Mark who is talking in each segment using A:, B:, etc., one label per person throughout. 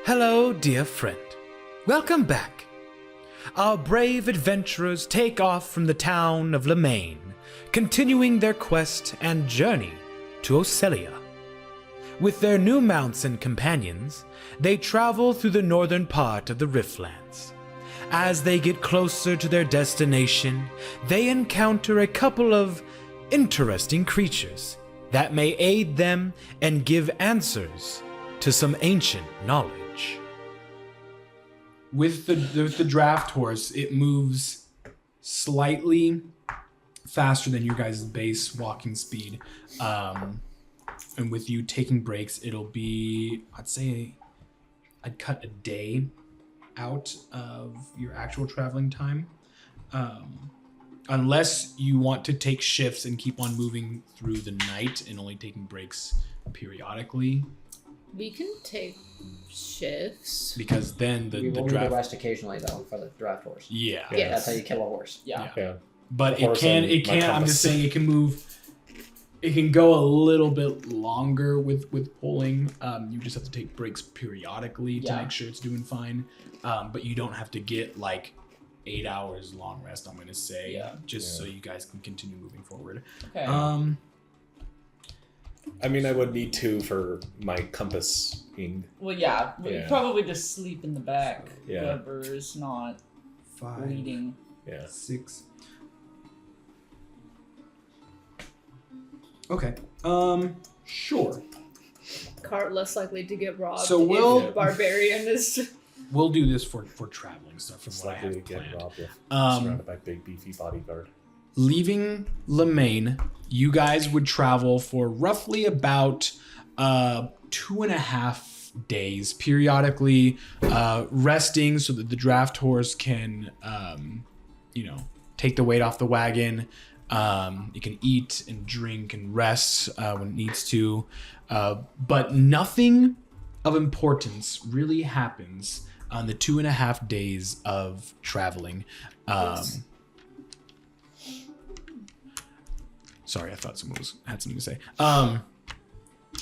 A: Hello, dear friend. Welcome back. Our brave adventurers take off from the town of Lemaine, continuing their quest and journey to Ocelia. With their new mounts and companions, they travel through the northern part of the Riftlands. As they get closer to their destination, they encounter a couple of interesting creatures that may aid them and give answers to some ancient knowledge.
B: With the draft horse, it moves slightly faster than your guys' base walking speed. And with you taking breaks, it'll be, I'd cut a day out of your actual traveling time. Unless you want to take shifts and keep on moving through the night and only taking breaks periodically.
C: We can take shifts.
B: Because then the
D: will
B: draft...
D: need to rest occasionally, though, for the draft horse.
B: Yeah.
D: That's how you kill a horse.
E: Yeah.
B: But it can, I'm just saying it can move, it can go a little bit longer with pulling. You just have to take breaks periodically to make sure it's doing fine. But you don't have to get like 8 hours long rest, I'm going to say, so you guys can continue moving forward.
E: Okay.
F: I mean, I would need to for my compassing.
E: Well, probably just sleep in the back.
F: Yeah.
E: Whoever is not
B: 5,
E: leading.
B: 6. Okay. Sure.
C: Cart less likely to get robbed.
B: So we'll-
C: if barbarian is.
B: We'll do this for traveling stuff from
F: It's
B: what I
F: likely to
B: have
F: get
B: planned.
F: robbed with surrounded by big beefy bodyguard.
B: Leaving Lemaine, you guys would travel for roughly about 2.5 days, periodically resting so that the draft horse can, take the weight off the wagon. You can eat and drink and rest when it needs to. But nothing of importance really happens on the 2.5 days of traveling. Sorry, I thought someone had something to say.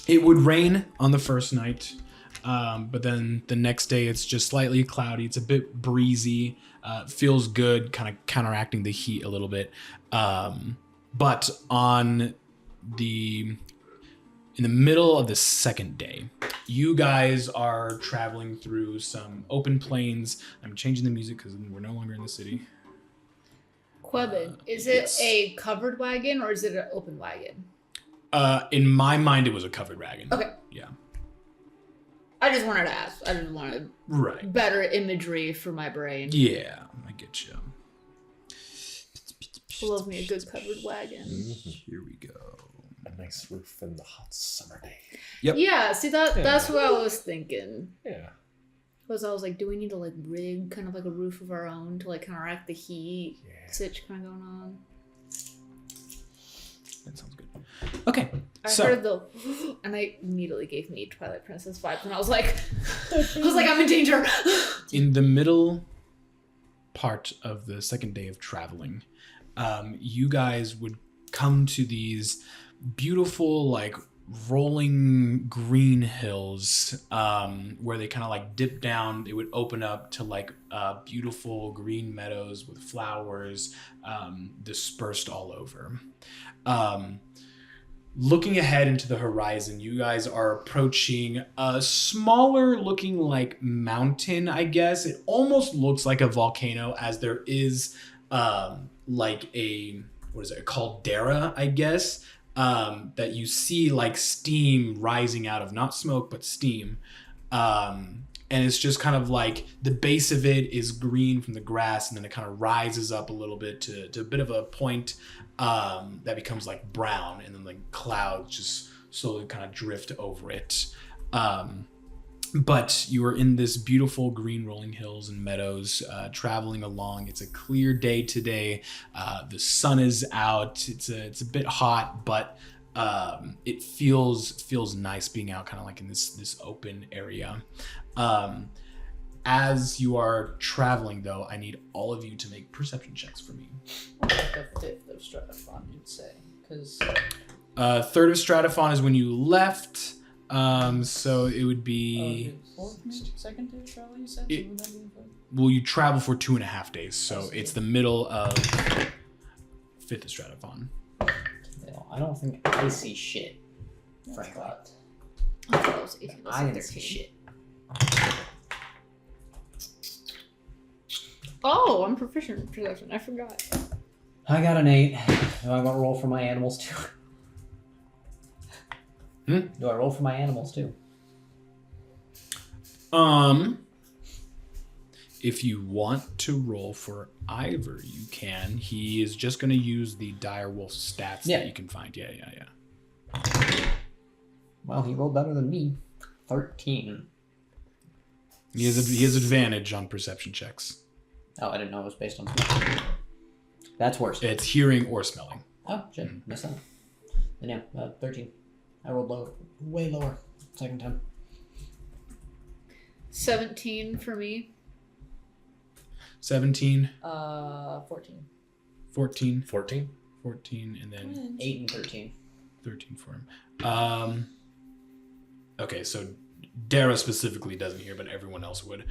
B: It would rain on the first night, but then the next day it's just slightly cloudy. It's a bit breezy. Feels good, kind of counteracting the heat a little bit. But in the middle of the second day, you guys are traveling through some open plains. I'm changing the music because we're no longer in the city.
C: Quebin, is it a covered wagon or is it an open wagon?
B: In my mind, it was a covered wagon.
C: Okay.
B: Yeah.
C: I just wanted to ask. I just wanted better imagery for my brain.
B: Yeah, I get you.
C: Love me a good covered wagon.
B: Here we go.
F: A nice roof in the hot summer day.
B: Yep.
C: Yeah, see that's what I was thinking.
F: Yeah.
C: Because I was like, do we need to like rig kind of like a roof of our own to like counteract the heat sitch kind of going on?
B: That sounds good. Okay.
C: I heard and I immediately gave me Twilight Princess vibes, and I was like, I'm in danger.
B: In the middle part of the second day of traveling, you guys would come to these beautiful, like, rolling green hills where they kind of like dip down. It would open up to like beautiful green meadows with flowers dispersed all over. Looking ahead into the horizon, you guys are approaching a smaller looking like mountain, I guess. It almost looks like a volcano, as there is like a, caldera, I guess, that you see like steam rising out of, not smoke, but steam. And it's just kind of like the base of it is green from the grass, and then it kind of rises up a little bit to a bit of a point that becomes like brown, and then like clouds just slowly kind of drift over it. But you are in this beautiful green rolling hills and meadows, traveling along. It's a clear day today. The sun is out. It's a bit hot, but it feels nice being out, kind of like in this open area. As you are traveling, though, I need all of you to make perception checks for me.
E: Like a fifth of Strataphon, you'd say. Because
B: third of Strataphon is when you left. So it would be.
E: Second day of travel, you said?
B: It-
E: So would that be the-
B: Well, you travel for 2.5 days, so it's the middle of 5th Stratathon.
D: I don't think I see shit. Frankly.
C: I thought it was 18 to
D: I didn't see
C: 13.
D: shit.
C: Oh, I'm proficient in perception. I forgot.
D: I got an 8. Do I want to roll for my animals too? Do I roll for my animals too?
B: If you want to roll for Ivor, you can. He is just going to use the direwolf stats that you can find. Yeah.
D: Well, he rolled better than me. 13.
B: He has advantage on perception checks.
D: Oh, I didn't know it was based on smell. That's worse.
B: It's hearing or smelling.
D: Oh, shit. Missed that. Then yeah, 13. I rolled lower. Way lower. Second time.
C: 17 for me.
B: 17,
E: 14.
B: 14,
F: 14?
B: 14, and then
D: 8 and 13.
B: 13 for him. Okay, so Dara specifically doesn't hear, but everyone else would.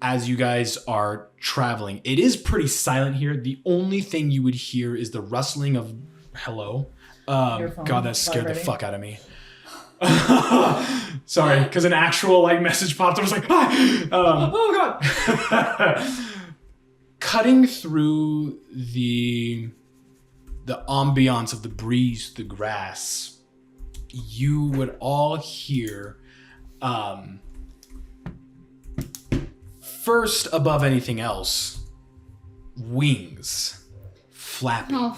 B: As you guys are traveling, it is pretty silent here. The only thing you would hear is the rustling of hello.
E: Your phone
B: God, that scared the
E: vibrating.
B: fuck out of me. Sorry, because an actual message popped. I was like, oh god. Cutting through the ambiance of the breeze, the grass, you would all hear, first above anything else, wings flapping.
C: Oh,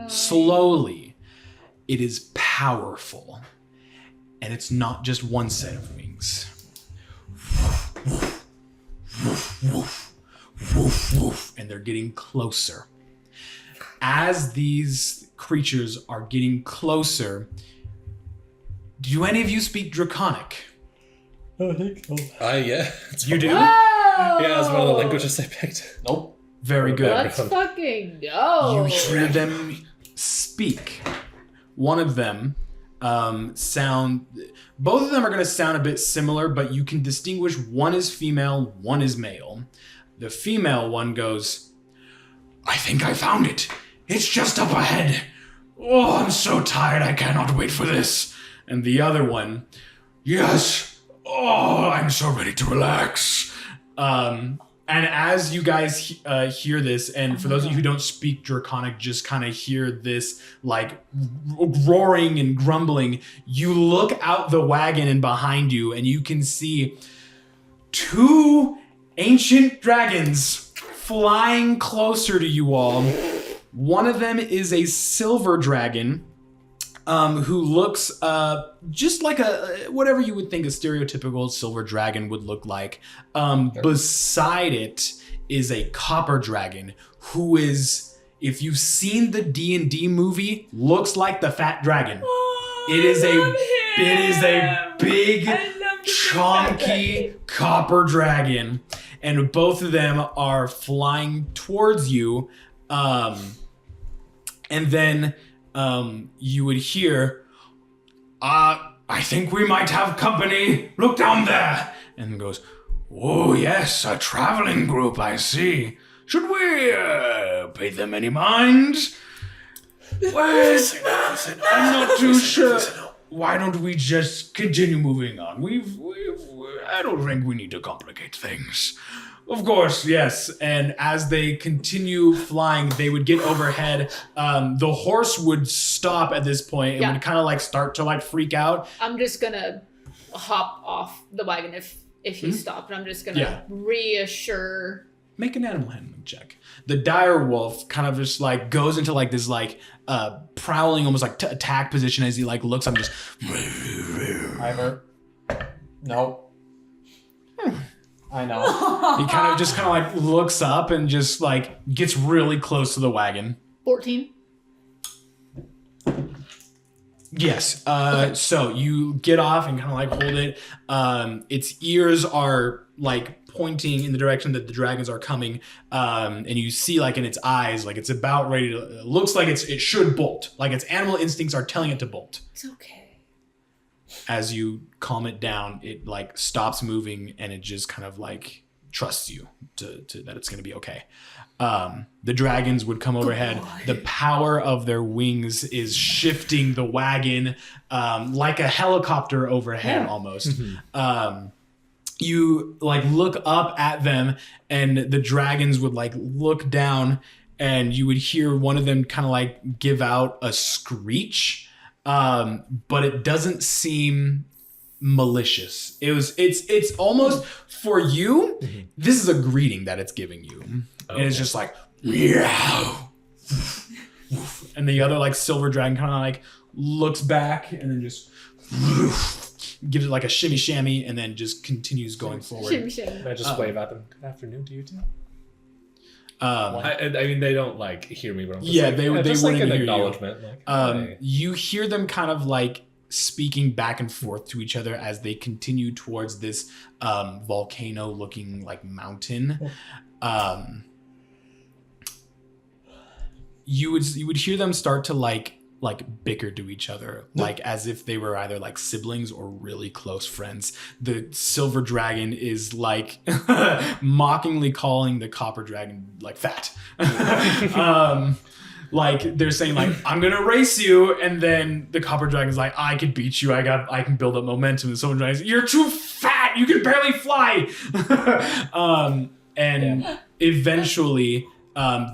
B: Slowly. It is powerful. And it's not just one set of wings. And they're getting closer. As these creatures are getting closer, do any of you speak Draconic?
D: I think so.
F: Yeah.
B: You do?
F: Yeah, it's one of the languages I picked.
D: Nope.
B: Very good.
C: Let's fucking go.
B: You hear them speak. One of them both of them are going to sound a bit similar, but you can distinguish one is female, one is male. The female one goes, I think I found it. It's just up ahead. Oh, I'm so tired. I cannot wait for this. And the other one, yes. Oh, I'm so ready to relax. And as you guys hear this, and for those of you who don't speak Draconic, just kind of hear this roaring and grumbling, you look out the wagon and behind you, and you can see 2 ancient dragons flying closer to you all. One of them is a silver dragon, who looks just like whatever you would think a stereotypical silver dragon would look like. Beside it is a copper dragon who is, if you've seen the D&D movie, looks like the fat dragon. It is a big, chunky copper dragon, and both of them are flying towards you. And then you would hear, I think we might have company. Look down there. And goes, oh yes, a traveling group, I see. Should we pay them any mind? Well, I'm not too sure. Why don't we just continue moving on? I don't think we need to complicate things. Of course, yes. And as they continue flying, they would get overhead. The horse would stop at this point and would kind of start to freak out.
C: I'm just gonna hop off the wagon if he stopped. I'm just gonna reassure.
B: Make an animal handling check. The dire wolf kind of just goes into this prowling, almost attack position as he looks. I'm just.
D: Ivor. Nope. I know.
B: He kind of looks up and just gets really close to the wagon.
C: 14.
B: Yes. So you get off and kind of hold it. Its ears are pointing in the direction that the dragons are coming. And you see in its eyes, it's about ready to, it looks like it should bolt. Its animal instincts are telling it to bolt.
C: It's okay.
B: as you calm it down, it like stops moving and it just kind of like trusts you to that it's going to be okay. The dragons would come overhead. The power of their wings is shifting the wagon like a helicopter overhead almost. You like look up at them and the dragons would like look down and you would hear one of them kind of like give out a screech. But it doesn't seem malicious. It's almost for you. This is a greeting that it's giving you. And it's just like, meow. And the other like silver dragon kind of like looks back and then just gives it like a shimmy shammy and then just continues going forward.
C: Shimmy, shimmy.
F: Can I just wave at them? Good afternoon to you two.
B: I
F: mean, they don't like hear me, but I'm just
B: Yeah,
F: like,
B: they
F: just like
B: wouldn't
F: an
B: hear you.
F: acknowledgement. Like, hi.
B: You hear them kind of like speaking back and forth to each other as they continue towards this volcano looking like mountain. You would hear them start to like bicker to each other, like as if they were either like siblings or really close friends. The silver dragon is like mockingly calling the copper dragon like fat. Like they're saying like, I'm gonna race you, and then the copper dragon's like, I could beat you, I can build up momentum. And the silver dragon's like, you're too fat, you can barely fly. Eventually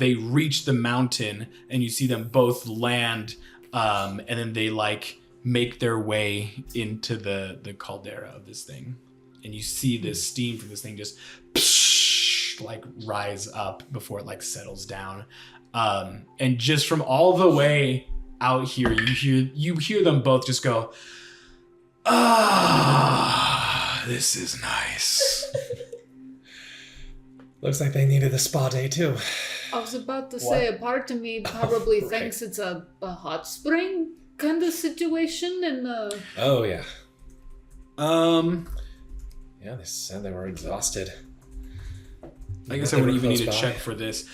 B: they reach the mountain and you see them both land, and then they like make their way into the caldera of this thing, and you see this steam from this thing just like rise up before it like settles down. And just from all the way out here, you hear them both just go, this is nice.
F: Looks like they needed a spa day too.
C: I was about to say, a part of me probably thinks it's a hot spring kind of situation, and
F: Oh yeah. Yeah, they said they were exhausted.
B: I guess I wouldn't even need to check for this.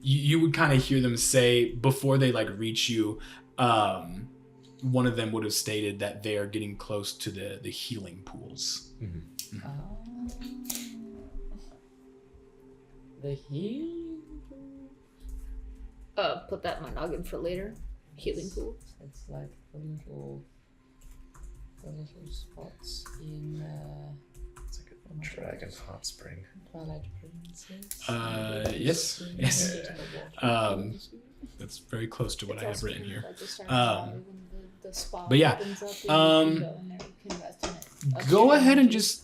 B: You would kind of hear them say before they like reach you. One of them would have stated that they are getting close to the healing pools.
E: The healing pool?
C: put that in my noggin for later. Healing pool.
E: It's like the little spots in
F: It's like a dragon hot spring.
E: Twilight Princess.
B: Yes. That's very close to what I have written here. But yeah, go ahead and just.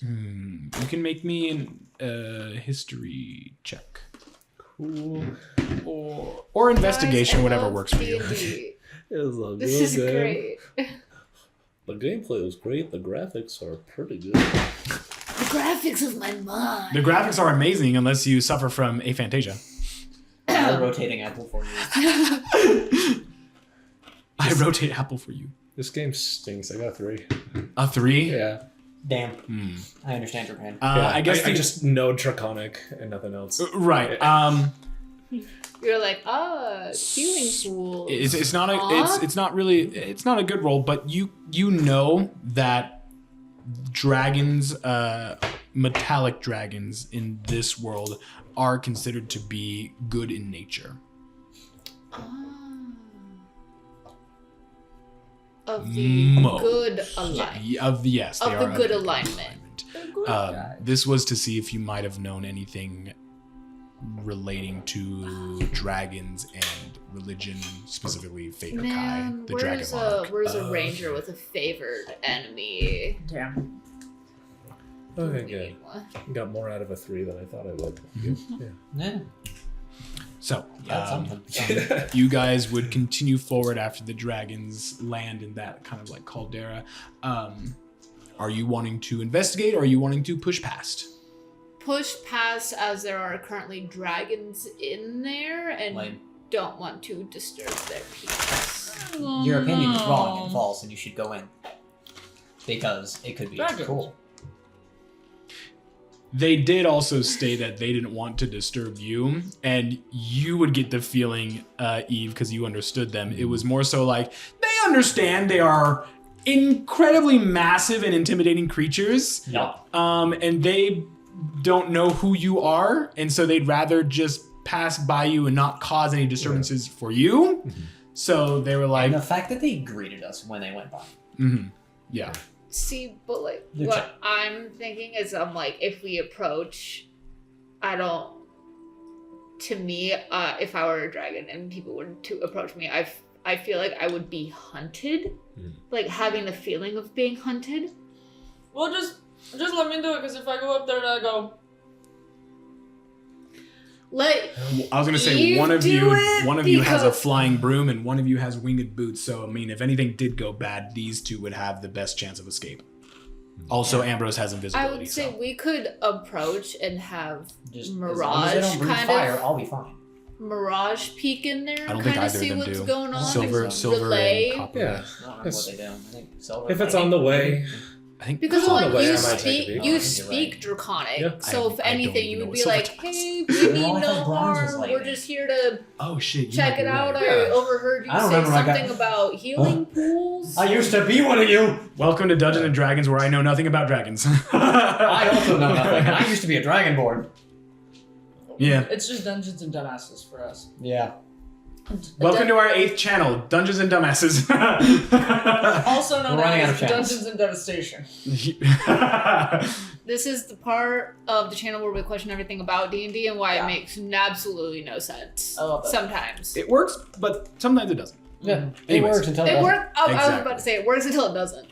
B: You can make me an history check.
F: Cool.
B: Or investigation, whatever works for you.
C: This is great.
G: The gameplay was great. The graphics are pretty good.
C: The graphics of my mind.
B: The graphics are amazing unless you suffer from aphantasia.
D: I'm rotating apple for you.
B: I rotate apple for you.
F: This game stinks. I got 3.
B: A 3?
F: Yeah.
D: Damn. I understand your pain.
B: I guess
F: I just know draconic and nothing else.
B: right.
C: You're like, healing pool.
B: It's not a good roll, but you know that dragons, metallic dragons in this world are considered to be good in nature.
C: Of the good alignment.
B: Yeah, of the
C: good alignment.
B: This was to see if you might have known anything relating to dragons and religion, specifically Faker Kai, the dragon monarch.
C: Where's a ranger with a favored enemy?
E: Damn.
F: Okay, good. Got more out of a 3 than I thought I would.
D: Yeah.
B: So,
D: Got something.
B: you guys would continue forward after the dragons land in that kind of like caldera. Are you wanting to investigate or are you wanting to push past?
C: Push past, as there are currently dragons in there and don't want to disturb their peace.
D: Your opinion is wrong and false, and you should go in. Because it could be cool.
B: They did also state that they didn't want to disturb you, and you would get the feeling, Eve, because you understood them. It was more so like, they understand they are incredibly massive and intimidating creatures.
D: Yup.
B: And they don't know who you are, and so they'd rather just pass by you and not cause any disturbances for you. So they were like,
D: And the fact that they greeted us when they went by.
B: yeah.
C: See, but like
D: They're
C: what I'm thinking is, I'm like, if we approach, to me, if I were a dragon and people were to approach me, I feel like I would be hunted, like having the feeling of being hunted.
E: Well, just let me do it, because if I go up there and I go,
B: I was gonna say
C: You
B: one of
C: do
B: you
C: it
B: has a
C: because-
B: flying broom and one of you has winged boots. So I mean, if anything did go bad, these two would have the best chance of escape. Also, Ambrose has invisibility.
C: I would say
B: so.
C: we could approach and have
D: Just
C: Mirage
D: as long as they don't breathe
C: kind
D: fire,
C: of
D: I'll be fine.
C: Mirage peek in there
B: I don't
C: and
B: think
C: kind of
B: either of
C: see
B: them
C: what's
B: do.
C: going on.
B: Silver,
C: Relay.
B: and copper.
F: Yeah.
D: I don't remember what they do. I think silver.
F: If it's on the way,
B: I think
C: Because
F: On
C: like
F: the way,
C: you
F: I might take a
C: speak,
F: peek.
C: you
D: You're
C: speak
D: right.
C: Draconic.
F: Yeah.
C: So if
B: I don't
C: anything,
B: even
C: you
B: know
C: would
B: what
C: be
B: silver
C: like,
B: touch
C: "Hey,
D: No,
C: we
D: I
C: need
D: thought
C: no
D: bronze was
C: harm.
D: lightning.
C: We're just here to
B: Oh shit! you
C: check
B: might be
C: it out."
B: right.
C: I
F: Yeah.
C: overheard you
D: I don't
C: say
D: remember, I got-
C: something about healing pools.
D: I used to be one of you.
B: Welcome to Dungeons and Dragons, where I know nothing about dragons.
D: I also know nothing. I used to be a dragonborn.
B: Yeah.
E: it's just Dungeons and Dumbasses for us.
D: Yeah.
B: Welcome to our 8th channel, Dungeons and Dumbasses.
E: Also known
D: We're running out of
E: as
D: channels.
E: Dungeons and Devastation.
C: This is the part of the channel where we question everything about D&D and why
E: Yeah.
C: it makes absolutely no sense.
E: I love it.
C: Sometimes.
B: It works, but sometimes it doesn't.
D: Yeah. It
B: Anyways.
D: works until it
C: It
D: doesn't.
C: works. I was
B: Exactly.
C: about to say it works until it doesn't.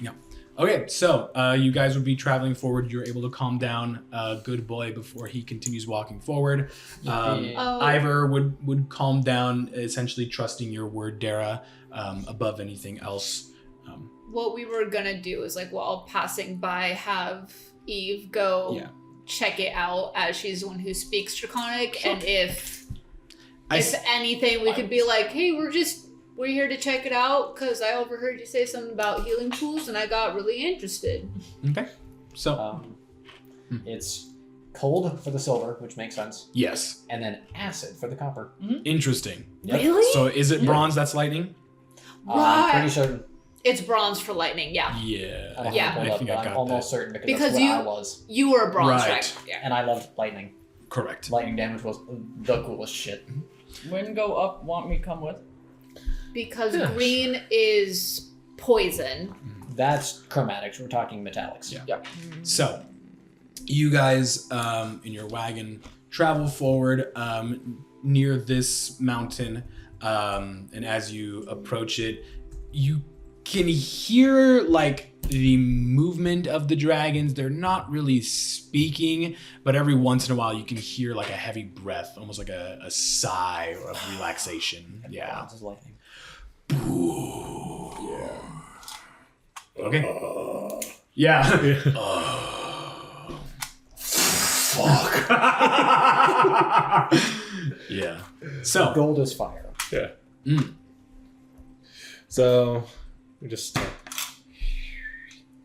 B: Okay, so you guys would be traveling forward. You're able to calm down Good Boy before he continues walking forward.
C: Oh.
B: Ivor would calm down, essentially trusting your word, Dara, above anything else.
C: What we were gonna do is like while passing by, have Eve go
B: Yeah.
C: check it out as she's the one who speaks Draconic,
B: Sure.
C: and if
B: I
C: anything, we could be like, hey, we're here to check it out because I overheard you say something about healing pools and I got really interested.
B: Okay, so
D: It's cold for the silver, which makes sense,
B: yes,
D: and then acid for the copper.
B: interesting.
D: Yep.
C: Really?
B: So is it bronze that's lightning?
D: I'm
C: Right.
D: pretty certain.
C: It's bronze for lightning, yeah.
B: Yeah,
D: I don't
C: Yeah.
D: have it pulled
B: I
D: up,
B: think
D: but
B: I
D: I'm
B: got
D: almost
B: that.
D: certain because
C: Because
D: that's what
C: you-
D: I was.
C: You were a bronze
B: Right.
C: dragon. Yeah.
D: And I loved lightning.
B: Correct.
D: Lightning damage was the coolest shit.
E: When go up, want me come with?
C: Because
F: Yeah,
C: green is poison.
D: That's chromatics. We're talking metallics.
B: Yeah. So, you guys in your wagon travel forward near this mountain, and as you approach it, you can hear like the movement of the dragons. They're not really speaking, but every once in a while you can hear like a heavy breath, almost like a sigh or of relaxation. Yeah.
D: Bronze is lightning.
B: Okay. Yeah. Fuck. Yeah. So,
D: Gold is fire.
F: yeah.
B: Mm.
F: So we just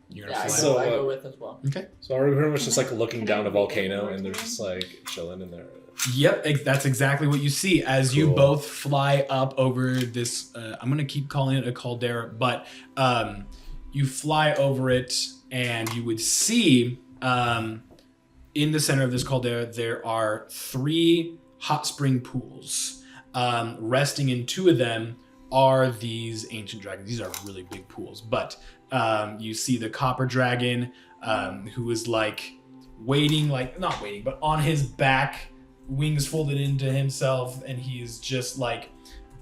B: you're
E: Yeah,
B: gonna
E: I
B: fly.
F: So,
E: go, I go
F: uh,
E: with as well.
B: Okay.
F: so are we pretty much just like looking
C: Can
F: down
C: I
F: a
C: read it
F: volcano
C: one
F: and
C: more
F: they're
C: time?
F: just like chilling in there.
B: Yep, that's exactly what you see as you
F: Cool.
B: both fly up over this. I'm gonna keep calling it a caldera, but you fly over it, and you would see in the center of this caldera there are 3 hot spring pools. Resting in 2 of them are these ancient dragons. These are really big pools, but you see the copper dragon who is like waiting, like not waiting, but on his back, wings folded into himself, and he's just like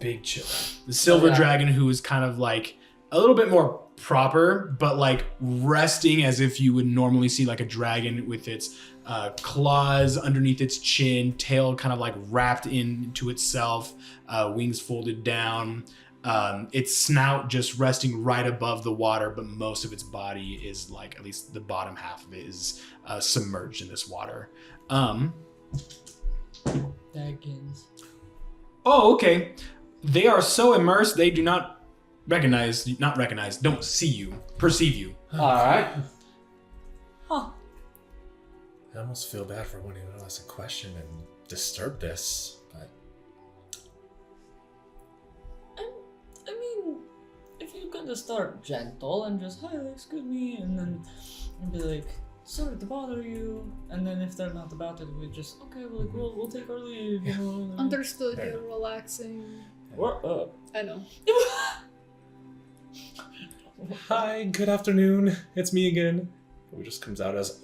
B: big chiller. The silver
E: Yeah.
B: dragon who is kind of like a little bit more proper, but like resting as if you would normally see like a dragon with its claws underneath its chin, tail kind of like wrapped into itself, wings folded down, its snout just resting right above the water, but most of its body is like, at least the bottom half of it is submerged in this water.
E: Dragons.
B: Oh, okay. They are so immersed they do not don't see you, perceive you.
D: Alright.
E: Huh.
F: I almost feel bad for wanting to ask a question and disturb this, but
E: I mean, if you can just start gentle and just, hi, excuse me, and then be like, sorry to bother you. And then if they're not about it, we just, okay, we'll take our leave. You know?
C: Understood. You're relaxing.
E: What up?
C: I know.
F: Hi, good afternoon. It's me again. It just comes out as.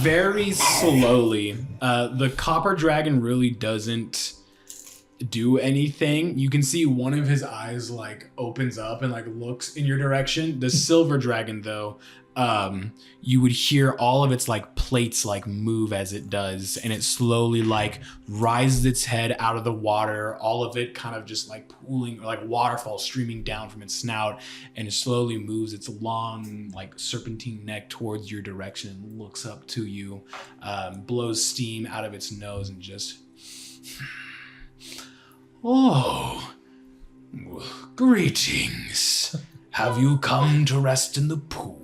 B: Very slowly, the copper dragon really doesn't do anything. You can see one of his eyes like opens up and like looks in your direction. The silver dragon though, you would hear all of its like plates like move as it does, and it slowly like rises its head out of the water, all of it kind of just like pooling, like waterfall streaming down from its snout, and it slowly moves its long like serpentine neck towards your direction and looks up to you, blows steam out of its nose and just oh, greetings. Have you come to rest in the pools?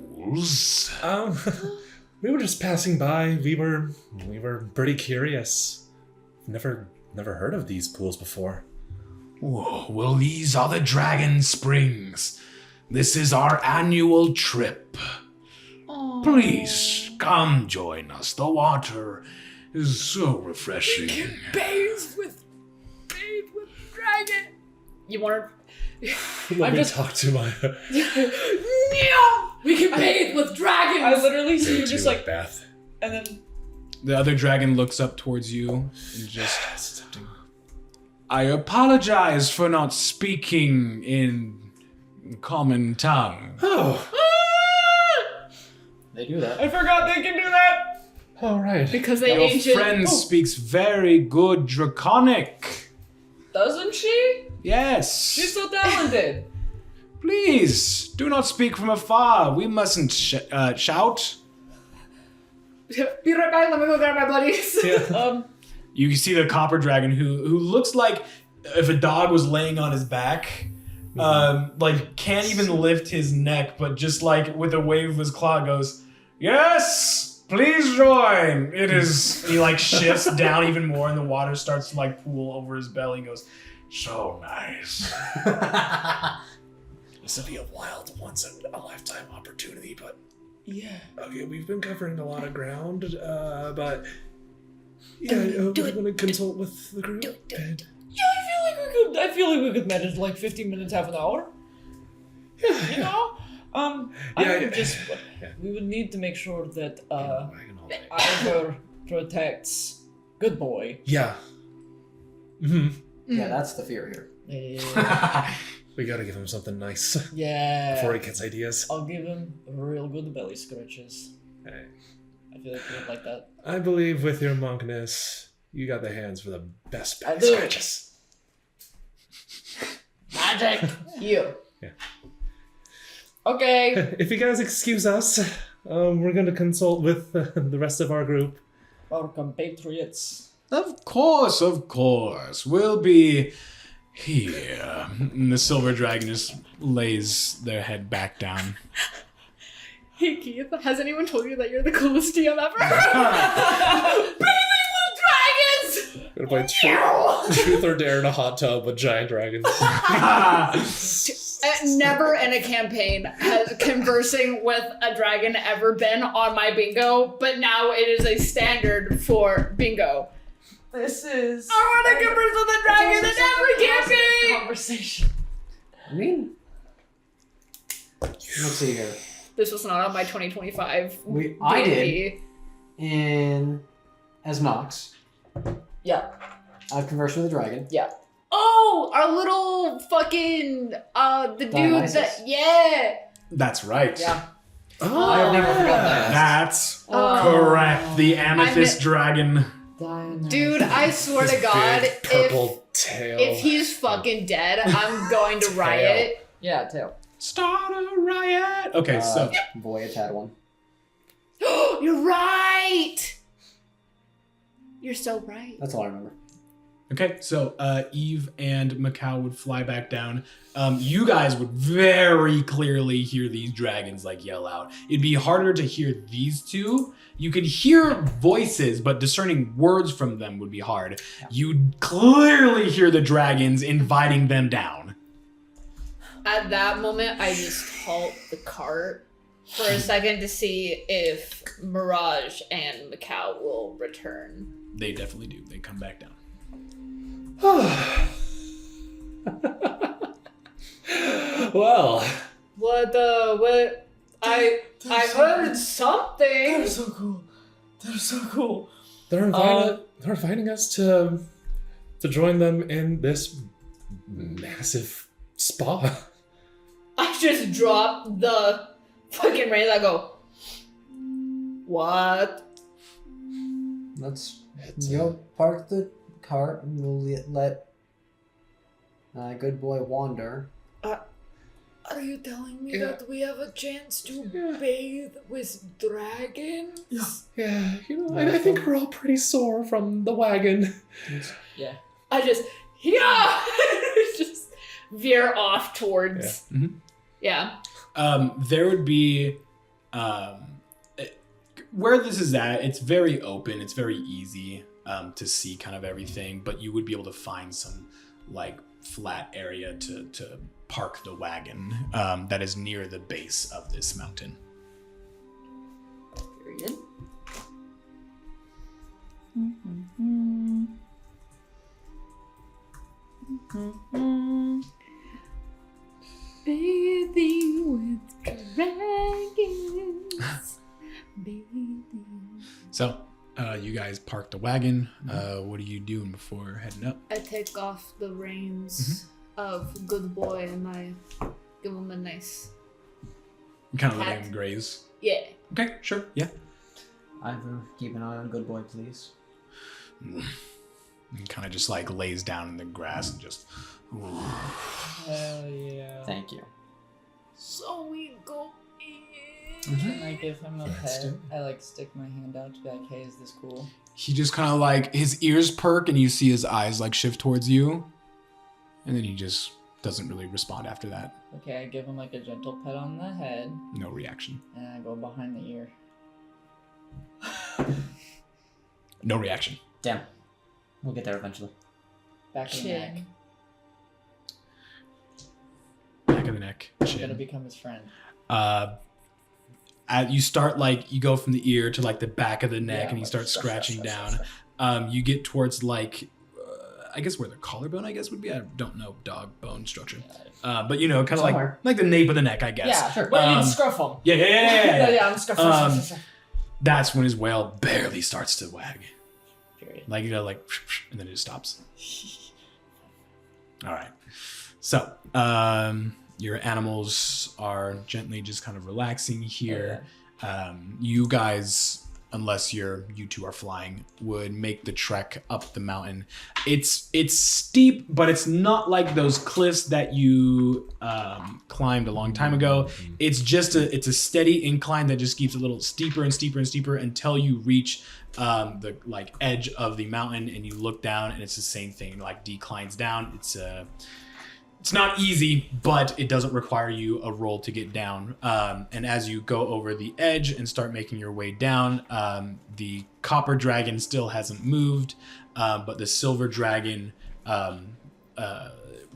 F: We were just passing by. We were pretty curious. Never heard of these pools before.
B: Oh, well, these are the Dragon Springs. This is our annual trip.
C: Aww.
B: Please, come join us. The water is so refreshing.
E: Bathe with dragon.
C: You want
F: Let me talk to my.
E: We can bathe with dragons. I literally see you just like
F: bath.
E: and then
B: The other dragon looks up towards you and just... I apologize for not speaking in common tongue.
F: Oh,
D: They do that.
E: I forgot they can do that.
F: all right.
C: because they
B: Your
C: ancient.
B: friend speaks very good Draconic.
E: Doesn't she?
B: Yes.
E: She's so talented.
B: Please, do not speak from afar. We mustn't shout.
C: Be right back. Let me go grab my buddies.
B: You see the copper dragon who looks like if a dog was laying on his back. Like can't even lift his neck, but just like with a wave of his claw goes, yes, please join. It is. He like shifts down even more, and the water starts to like pool over his belly. And goes, so nice.
F: This would be a wild, once in a lifetime opportunity, but
E: Yeah.
F: okay, we've been covering a lot of ground, but yeah, we're gonna consult with the group. And
E: I feel like we could manage like 15 minutes, half an hour.
F: yeah,
E: You know?
F: Yeah.
E: We would need to make sure that
F: wagon all day.
E: Ivor protects Good Boy.
F: Yeah. Mm-hmm.
D: Yeah, that's the fear here.
E: Yeah.
F: We gotta give him something nice before he gets ideas.
E: I'll give him real good belly scratches.
F: Hey,
E: I feel like he would like that.
F: I believe with your monkness, you got the hands for the best
E: I
F: belly
E: do.
F: scratches.
E: Magic! You.
F: Yeah.
E: Okay.
F: If you guys excuse us, we're gonna consult with the rest of our group.
E: Our compatriots.
B: Of course. We'll be here. And the silver dragon just lays their head back down.
C: Hey Keith, has anyone told you that you're the coolest DM ever? Bathing with dragons!
F: Gonna play truth or dare in a hot tub with giant dragons.
C: Never in a campaign has conversing with a dragon ever been on my bingo, but now it is a standard for bingo.
E: This is.
C: I want to converse with a dragon in every campaign!
E: Conversation.
D: I mean, let's see here.
C: This was not on my 2025.
D: I did
C: D&D.
D: in as Nox.
E: Yeah.
D: I've conversed with a dragon.
E: Yeah.
C: Oh, our little fucking, the dude
D: Dionysus?
C: that, yeah.
B: That's right.
E: Yeah.
F: Oh,
D: I have never forgotten that.
B: That's
C: Oh.
B: correct. The amethyst dragon.
C: Dude, I swear to God,
F: big purple tail.
C: if he's fucking dead, I'm going to riot.
E: Yeah, tail.
B: Start a riot. Okay, so
D: Voyage had one.
C: You're right. You're so right.
D: That's all I remember.
B: Okay, so Eve and Macau would fly back down. You guys would very clearly hear these dragons like yell out. It'd be harder to hear these two. You could hear voices, but discerning words from them would be hard. You'd clearly hear the dragons inviting them down.
C: At that moment, I just halt the cart for a second to see if Mirage and Macau will return.
B: They definitely do. They come back down.
G: Well,
C: What? I heard something.
E: They're so cool. They're so cool.
G: they're inviting us to join them in this massive spa.
C: I just dropped the fucking reins. I go, what?
D: Let's
G: It's,
D: go park the cart and we'll let good boy wander.
C: Are you telling me
G: Yeah.
C: that we have a chance to bathe with dragons?
G: Yeah, I think we're all pretty sore from the wagon.
E: Yeah.
C: I just, just veer off towards, yeah.
B: There would be, where this is at, it's very open, it's very easy to see kind of everything, but you would be able to find some like flat area to park the wagon that is near the base of this mountain.
C: Period. Bathing with dragons. Bathing.
B: So, you guys park the wagon. What are you doing before heading up?
C: I take off the reins of good boy and I give him a nice,
B: You kind of letting
C: Pat.
B: him graze.
C: yeah.
B: Okay, sure, yeah.
D: Ivor, keep an eye on good boy, please.
B: And kind of just like lays down in the grass and just.
E: Hell yeah.
D: Thank you.
C: So we go in.
E: Can I give him a
B: Let's
E: pet?
B: do
E: I like stick my hand out to be like, hey, is this cool?
B: He just kind of like his ears perk and you see his eyes like shift towards you, and then he just doesn't really respond after that.
E: Okay, I give him like a gentle pet on the head,
B: No reaction.
E: and I go behind the ear.
B: No reaction.
D: Damn. We'll get there eventually.
E: Back of the neck.
C: Chin.
B: Back of the neck.
E: I'm gonna
B: Chin.
E: become his friend.
B: You start like you go from the ear to like the back of the neck,
E: Yeah,
B: and you start
E: like,
B: scratching down. You get towards like I guess where the collarbone I guess would be. I don't know dog bone structure, but you know, kind of
D: Somewhere.
B: like the nape of the neck, I guess.
E: Yeah, sure. But you scruff him.
B: Yeah.
E: I'm scruff.
B: That's when his whale barely starts to wag.
E: Period.
B: Like, you know, like, and then it just stops. All right. So, your animals are gently just kind of relaxing here. You guys, unless you two are flying, would make the trek up the mountain. It's steep, but it's not like those cliffs that you climbed a long time ago. It's just it's a steady incline that just keeps a little steeper and steeper and steeper until you reach the like edge of the mountain, and you look down, and it's the same thing. Like declines down. It's not easy, but it doesn't require you a roll to get down. And as you go over the edge and start making your way down, the copper dragon still hasn't moved, but the silver dragon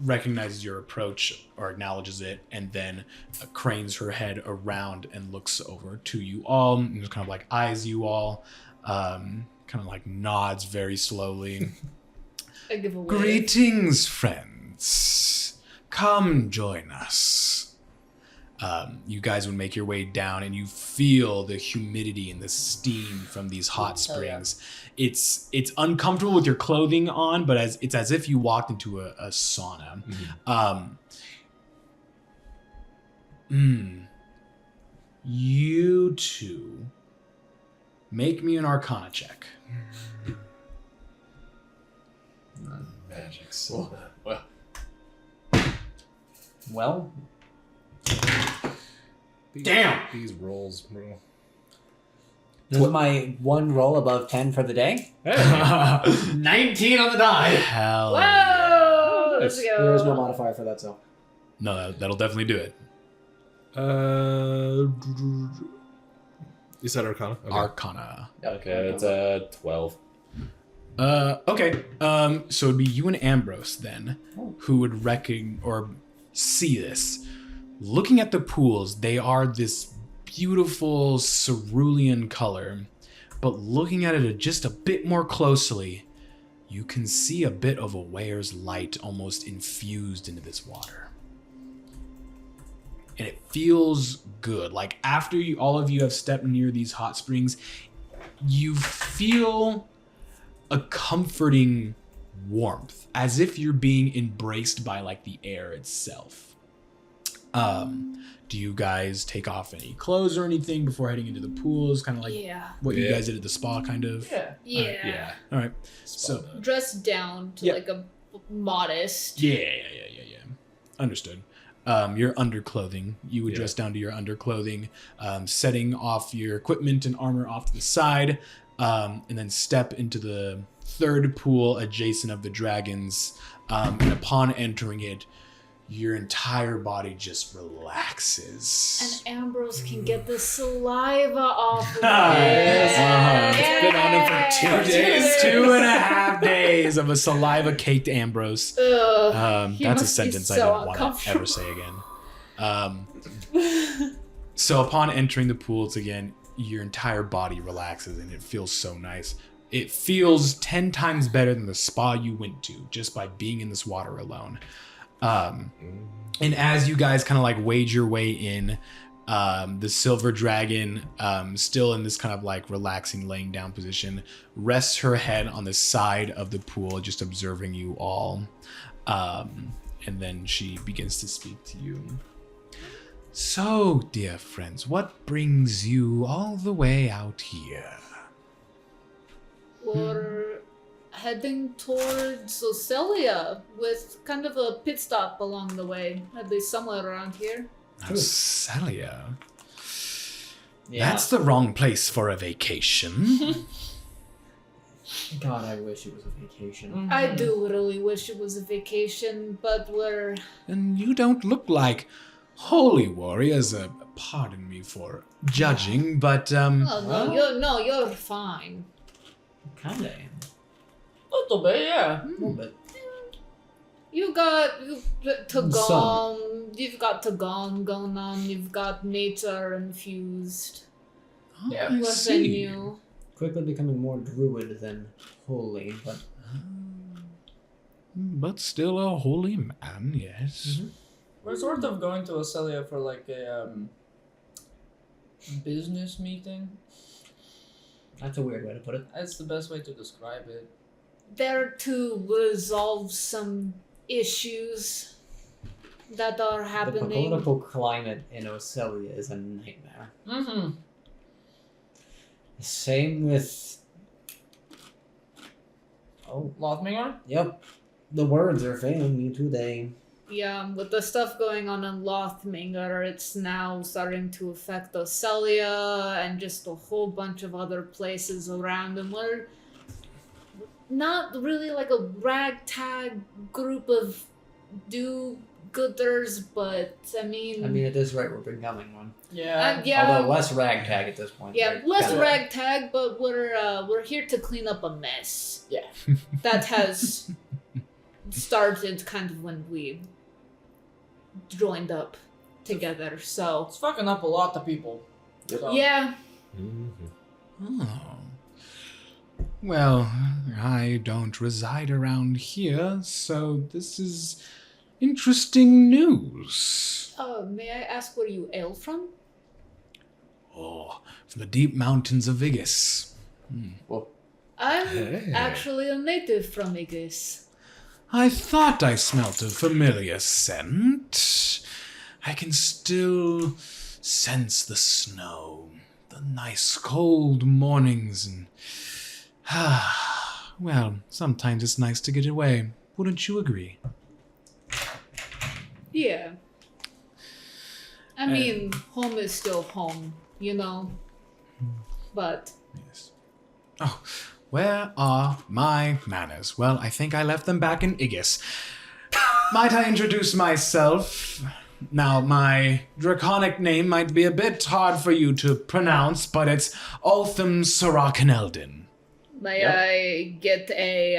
B: recognizes your approach or acknowledges it, and then cranes her head around and looks over to you all, and just kind of like eyes you all, kind of like nods very slowly.
C: I give a wave.
B: Greetings, friends. Come join us. You guys would make your way down, and you feel the humidity and the steam from these hot springs. It's uncomfortable with your clothing on, but it's as if you walked into a sauna. You two make me an Arcana check.
G: Magic soda.
D: Well,
G: Damn! These rolls, bro.
D: This is my one roll above 10 for the day.
H: 19 on the die.
B: Hell
C: Whoa!
B: yeah.
C: Let's go.
H: There is no modifier for that, so.
B: No, that'll definitely do it.
F: You said Arcana? Okay.
B: Arcana.
G: Okay, it's 12.
B: Okay. So it'd be you and Ambrose then, who would see this. Looking at the pools, they are this beautiful cerulean color, but looking at it just a bit more closely, you can see a bit of a wearer's light almost infused into this water. And it feels good. Like after all of you have stepped near these hot springs, you feel a comforting warmth, as if you're being embraced by like the air itself. Do you guys take off any clothes or anything before heading into the pools? Kind of like what you guys did at the spa, kind of?
E: Yeah.
C: Yeah.
B: All right. So,
C: Dress down to like a modest.
B: yeah. Understood. Your underclothing. You would dress down to your underclothing, setting off your equipment and armor off to the side, and then step into the third pool adjacent of the dragons. And upon entering it, your entire body just relaxes.
C: And Ambrose can get the saliva off of it.
B: It's been on him for 2 days. 2.5 days of a saliva-caked Ambrose.
C: He
B: That's a
C: must be
B: sentence I
C: so
B: don't want to ever say again. So upon entering the pools again, your entire body relaxes and it feels so nice. It feels 10 times better than the spa you went to just by being in this water alone. And as you guys kind of like wade your way in, the silver dragon, still in this kind of like relaxing laying down position, rests her head on the side of the pool, just observing you all. And then she begins to speak to you. So, dear friends, what brings you all the way out here?
C: We're heading towards Ocelia with kind of a pit stop along the way, at least somewhere around here.
B: Celia.
D: Yeah.
B: That's the wrong place for a vacation.
D: God, I wish it was a vacation.
C: I do really wish it was a vacation, but we're...
B: And you don't look like holy warriors. Pardon me for judging, but
C: Oh, you're fine.
D: Kinda am.
E: Little bit, yeah.
D: A little bit.
C: You've got Tagon,
D: Some.
C: you've got Tagon going on, you've got nature infused
E: Yeah.
B: I
C: within
B: see.
C: you.
D: Quickly becoming more druid than holy, but
B: But still a holy man, yes.
E: We're sort of going to Ocelia for like a business meeting.
D: that's a weird way to put it.
E: That's the best way to describe it.
C: There to resolve some issues that are
D: The
C: happening.
D: political climate in Ocelia is a nightmare.
E: Mm-hmm.
D: Same with... Oh,
E: Lothminger?
D: yep. The words are failing me today.
C: Yeah, with the stuff going on in Lothminger, it's now starting to affect Ocelia and just a whole bunch of other places around, and we're not really like a ragtag group of do-gooders, but I mean,
D: it is right, we're becoming one.
E: Yeah.
C: yeah,
D: Although less ragtag at this point.
C: yeah,
D: right?
C: less
D: Kinda.
C: ragtag, but we're here to clean up a mess.
E: Yeah.
C: That has started kind of when we joined up together. So
E: It's fucking up a lot of people. So.
C: yeah,
B: Oh. Well, I don't reside around here, so this is interesting news.
C: may I ask where you hail from?
B: Oh, from the deep mountains of Igus.
C: I'm
B: Hey.
C: actually a native from Igis.
B: I thought I smelt a familiar scent. I can still sense the snow, the nice cold mornings, and well, sometimes it's nice to get away. Wouldn't you agree?
C: Yeah. I mean, home is still home, you know? But
B: Yes. Oh, where are my manners? Well, I think I left them back in Iggis. Might I introduce myself? Now, my draconic name might be a bit hard for you to pronounce, but it's Altham Sarakeneldin.
C: May I get
G: I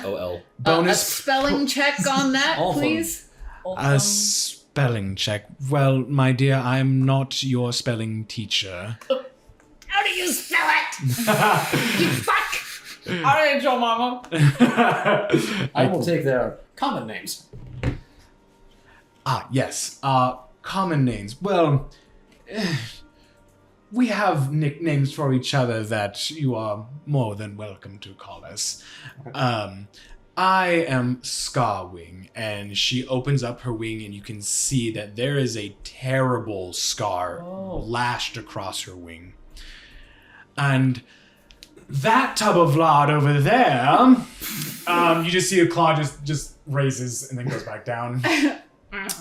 G: got OL.
C: a
B: Bonus
C: spelling check on that,
D: Awesome.
C: please?
B: a spelling check. Well, my dear, I'm not your spelling teacher.
C: How do you spell it? You fuck!
E: I ain't your mama.
H: I will take their common names.
B: Yes. Common names. Well, we have nicknames for each other that you are more than welcome to call us. I am Scarwing, and she opens up her wing, and you can see that there is a terrible scar lashed across her wing. And that tub of lard over there, you just see a claw just raises and then goes back down.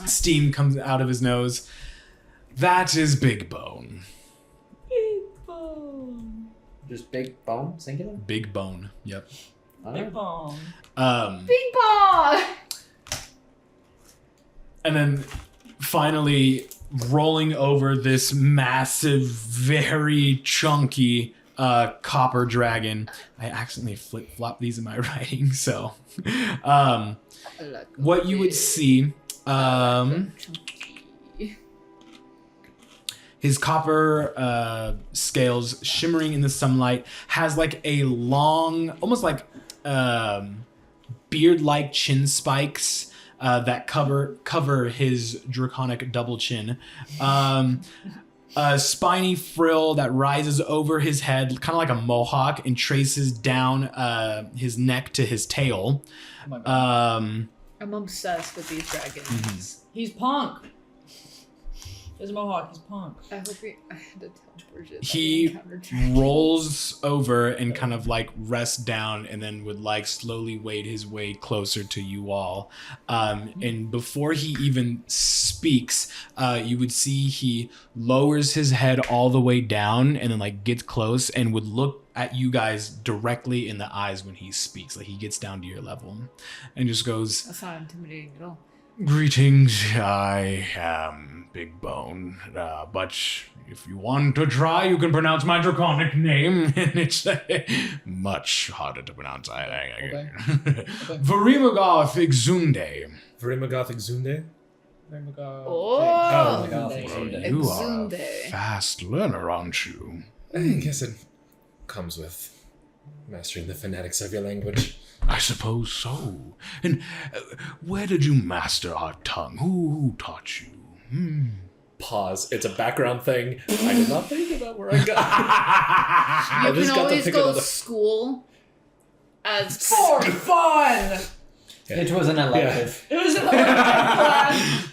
B: Steam comes out of his nose. That is Big Bone.
E: Big bone.
H: Just big bone, singular?
B: Big Bone. Yep.
E: Big bone.
C: Bing bong!
B: And then finally rolling over this massive, very chunky copper dragon. I accidentally flip-flopped these in my writing, so what you would see, his copper scales shimmering in the sunlight, has like a long, almost like beard-like chin spikes that cover his draconic double chin. A spiny frill that rises over his head, kind of like a mohawk, and traces down his neck to his tail.
E: Oh my God.
C: I'm obsessed with these dragons.
E: He's punk. There's a mohawk. He's punk.
C: I hope I had to tell Bridget.
B: He rolls over and kind of like rests down, and then would like slowly wade his way closer to you all. And before he even speaks, you would see he lowers his head all the way down, and then like gets close and would look at you guys directly in the eyes when he speaks. Like he gets down to your level and just goes,
C: That's not intimidating at all.
B: "Greetings, I am Big Bone, but if you want to try, you can pronounce my draconic name, and it's much harder to pronounce.
H: Okay.
B: Varimagoth Ixunde.
G: Varimagoth Zunde?
C: Oh,
H: my God.
B: You are a
C: Exunde.
B: fast learner, aren't you?
G: I guess it comes with mastering the phonetics of your language.
B: I suppose so. And where did you master our tongue? Who taught you?
G: Pause. It's a background thing. I did not think about where I got.
C: You
G: I just
C: can
G: got to
C: always
G: pick
C: go
G: another.
C: school as
E: For fun.
H: It was an elective.
E: It was an class.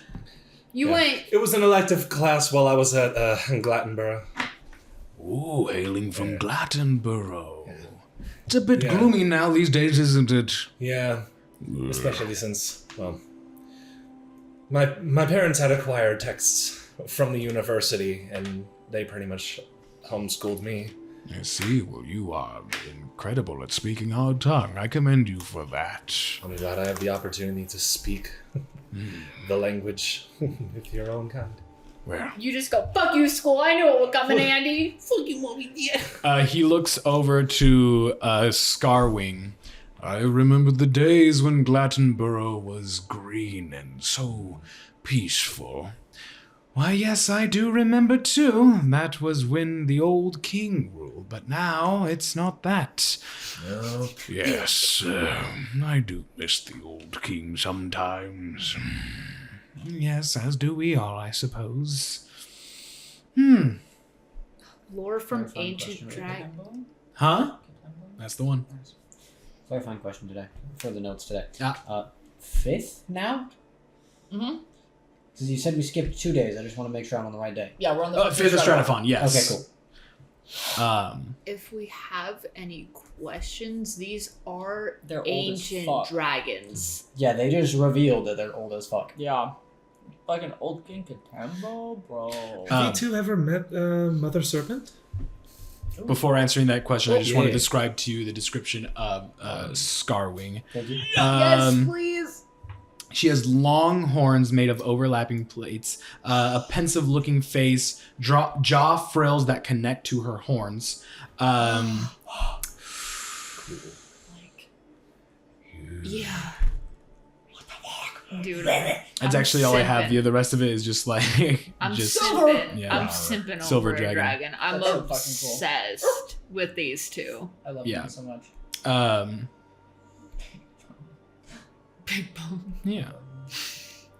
C: You
G: Yeah.
C: ain't.
G: It was an elective class while I was at Glattenborough.
B: Ooh, hailing from Glattenborough. It's a bit
G: Yeah.
B: gloomy now these days, isn't it?
G: Yeah, especially since, well, my parents had acquired texts from the university, and they pretty much homeschooled me.
B: I see. Well, you are incredible at speaking our tongue. I commend you for that.
G: I'm glad I have the opportunity to speak the language with your own kind.
B: Well,
C: You just go, fuck you, school. I knew it would come in handy. Fuck you, mommy. Yeah.
B: he looks over to Scarwing. I remember the days when Glattenborough was green and so peaceful. Why, yes, I do remember too. That was when the old king ruled, but now it's not that.
G: No.
B: Yes, I do miss the old king sometimes. Yes, as do we all, I suppose.
C: Lore from
H: Very fun
C: ancient
H: question.
C: dragon.
B: Huh? That's the one.
H: Clarifying question today for the notes today.
B: Yeah.
H: 5th now?
E: Mm-hmm.
H: Because you said we skipped 2 days. I just want to make sure I'm on the right day.
E: Yeah, we're on the
B: Fifth Strataphon, yes.
H: Okay, cool.
C: If we have any questions, these are
E: They're old as
C: ancient
E: fuck.
C: dragons.
H: Yeah, they just revealed that they're old as fuck.
E: Yeah. Fucking old King Katembo, bro.
F: Have you two ever met Mother Serpent?
B: Before answering that question, I just want to
G: Yeah.
B: describe to you the description of Scarwing.
D: Thank you.
C: Yes, please.
B: She has long horns made of overlapping plates, a pensive-looking face, jaw frills that connect to her horns.
C: Yeah. Dude,
B: That's actually all I have. The rest of it is just like
C: I'm
B: just
C: simping.
B: yeah.
C: I'm simping
B: Silver
C: over a
B: dragon.
C: dragon. I'm
E: That's so fucking cool.
C: obsessed with these two.
E: I love
B: Yeah.
E: them so much.
C: Big bone.
B: Yeah.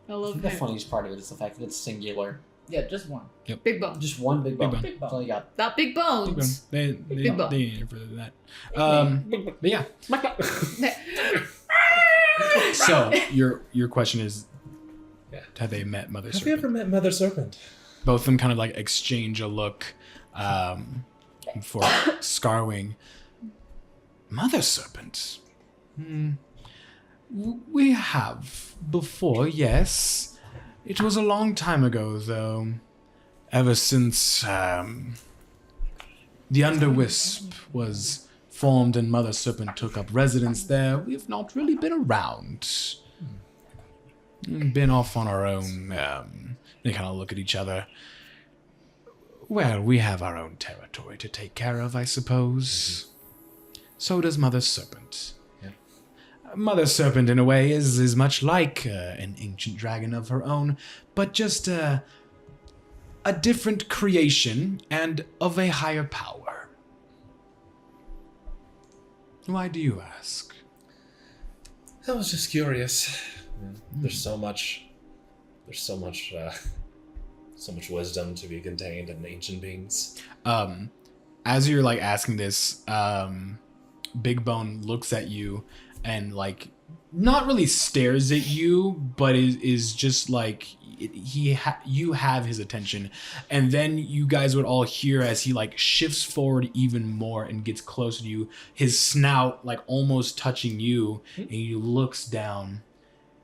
C: I
D: I
C: love
D: think the
C: it.
D: funniest part of it is the fact that it's singular.
E: Yeah, just one.
C: Big bone.
D: Just one big bone.
B: bone.
E: Big
D: That's all you got.
C: Not big bones.
B: They
C: Big bone.
B: ain't here for that. But yeah. So your question is,
G: Yeah.
B: have they met Mother
G: Have you
B: Serpent?
G: ever met Mother Serpent?
B: Both of them kind of like exchange a look for Scarwing. Mother Serpent? We have before, yes. It was a long time ago, though. Ever since the Underwisp was formed and Mother Serpent took up residence there, we've not really been around. Been off on our own. They kind of look at each other. Well, we have our own territory to take care of, I suppose. So does Mother Serpent.
G: Yeah.
B: Mother Serpent, in a way, is much like an ancient dragon of her own, but just a different creation and of a higher power. Why do you ask?
G: I was just curious. There's so much wisdom to be contained in ancient beings.
B: As you're like asking this, Big Bone looks at you and like not really stares at you, but is just like you have his attention, and then you guys would all hear as he like shifts forward even more and gets closer to you, his snout like almost touching you, and he looks down,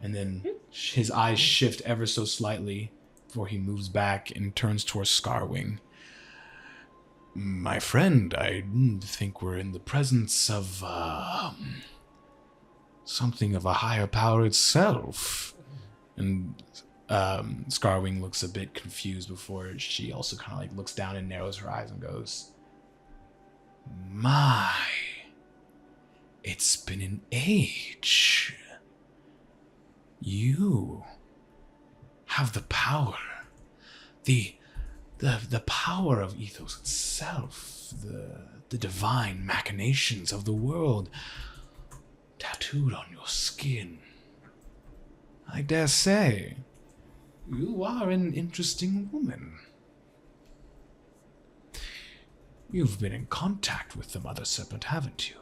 B: and then his eyes shift ever so slightly before he moves back and turns towards Scarwing. My friend, I think we're in the presence of something of a higher power itself. And Scarwing looks a bit confused before she also kind of like looks down and narrows her eyes and goes, "My, it's been an age. You have the power, the power of Ethos itself, the divine machinations of the world tattooed on your skin. I dare say, you are an interesting woman. You've been in contact with the Mother Serpent, haven't you?"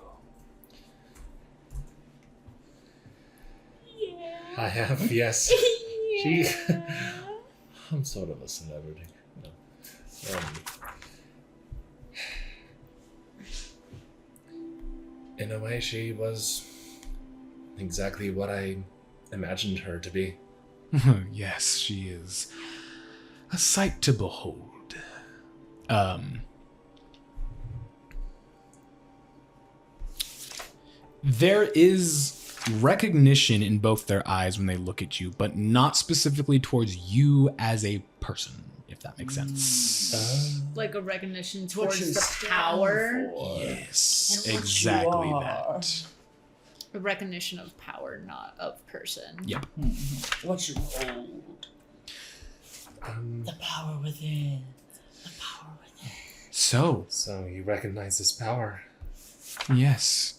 G: I have, yes. She. I'm sort of a celebrity. No. In a way, she was exactly what I imagined her to be.
B: Yes, she is a sight to behold. There is recognition in both their eyes when they look at you, but not specifically towards you as a person, if that makes sense.
C: Like a recognition
E: what
C: towards
E: you
C: the
E: stand
C: power.
E: for.
B: Yes,
E: And what you
B: exactly
E: are.
B: that.
C: A recognition of power, not of person.
B: Yep.
E: What you hold. The power within. The power within.
B: So,
G: So you recognize this power.
B: yes.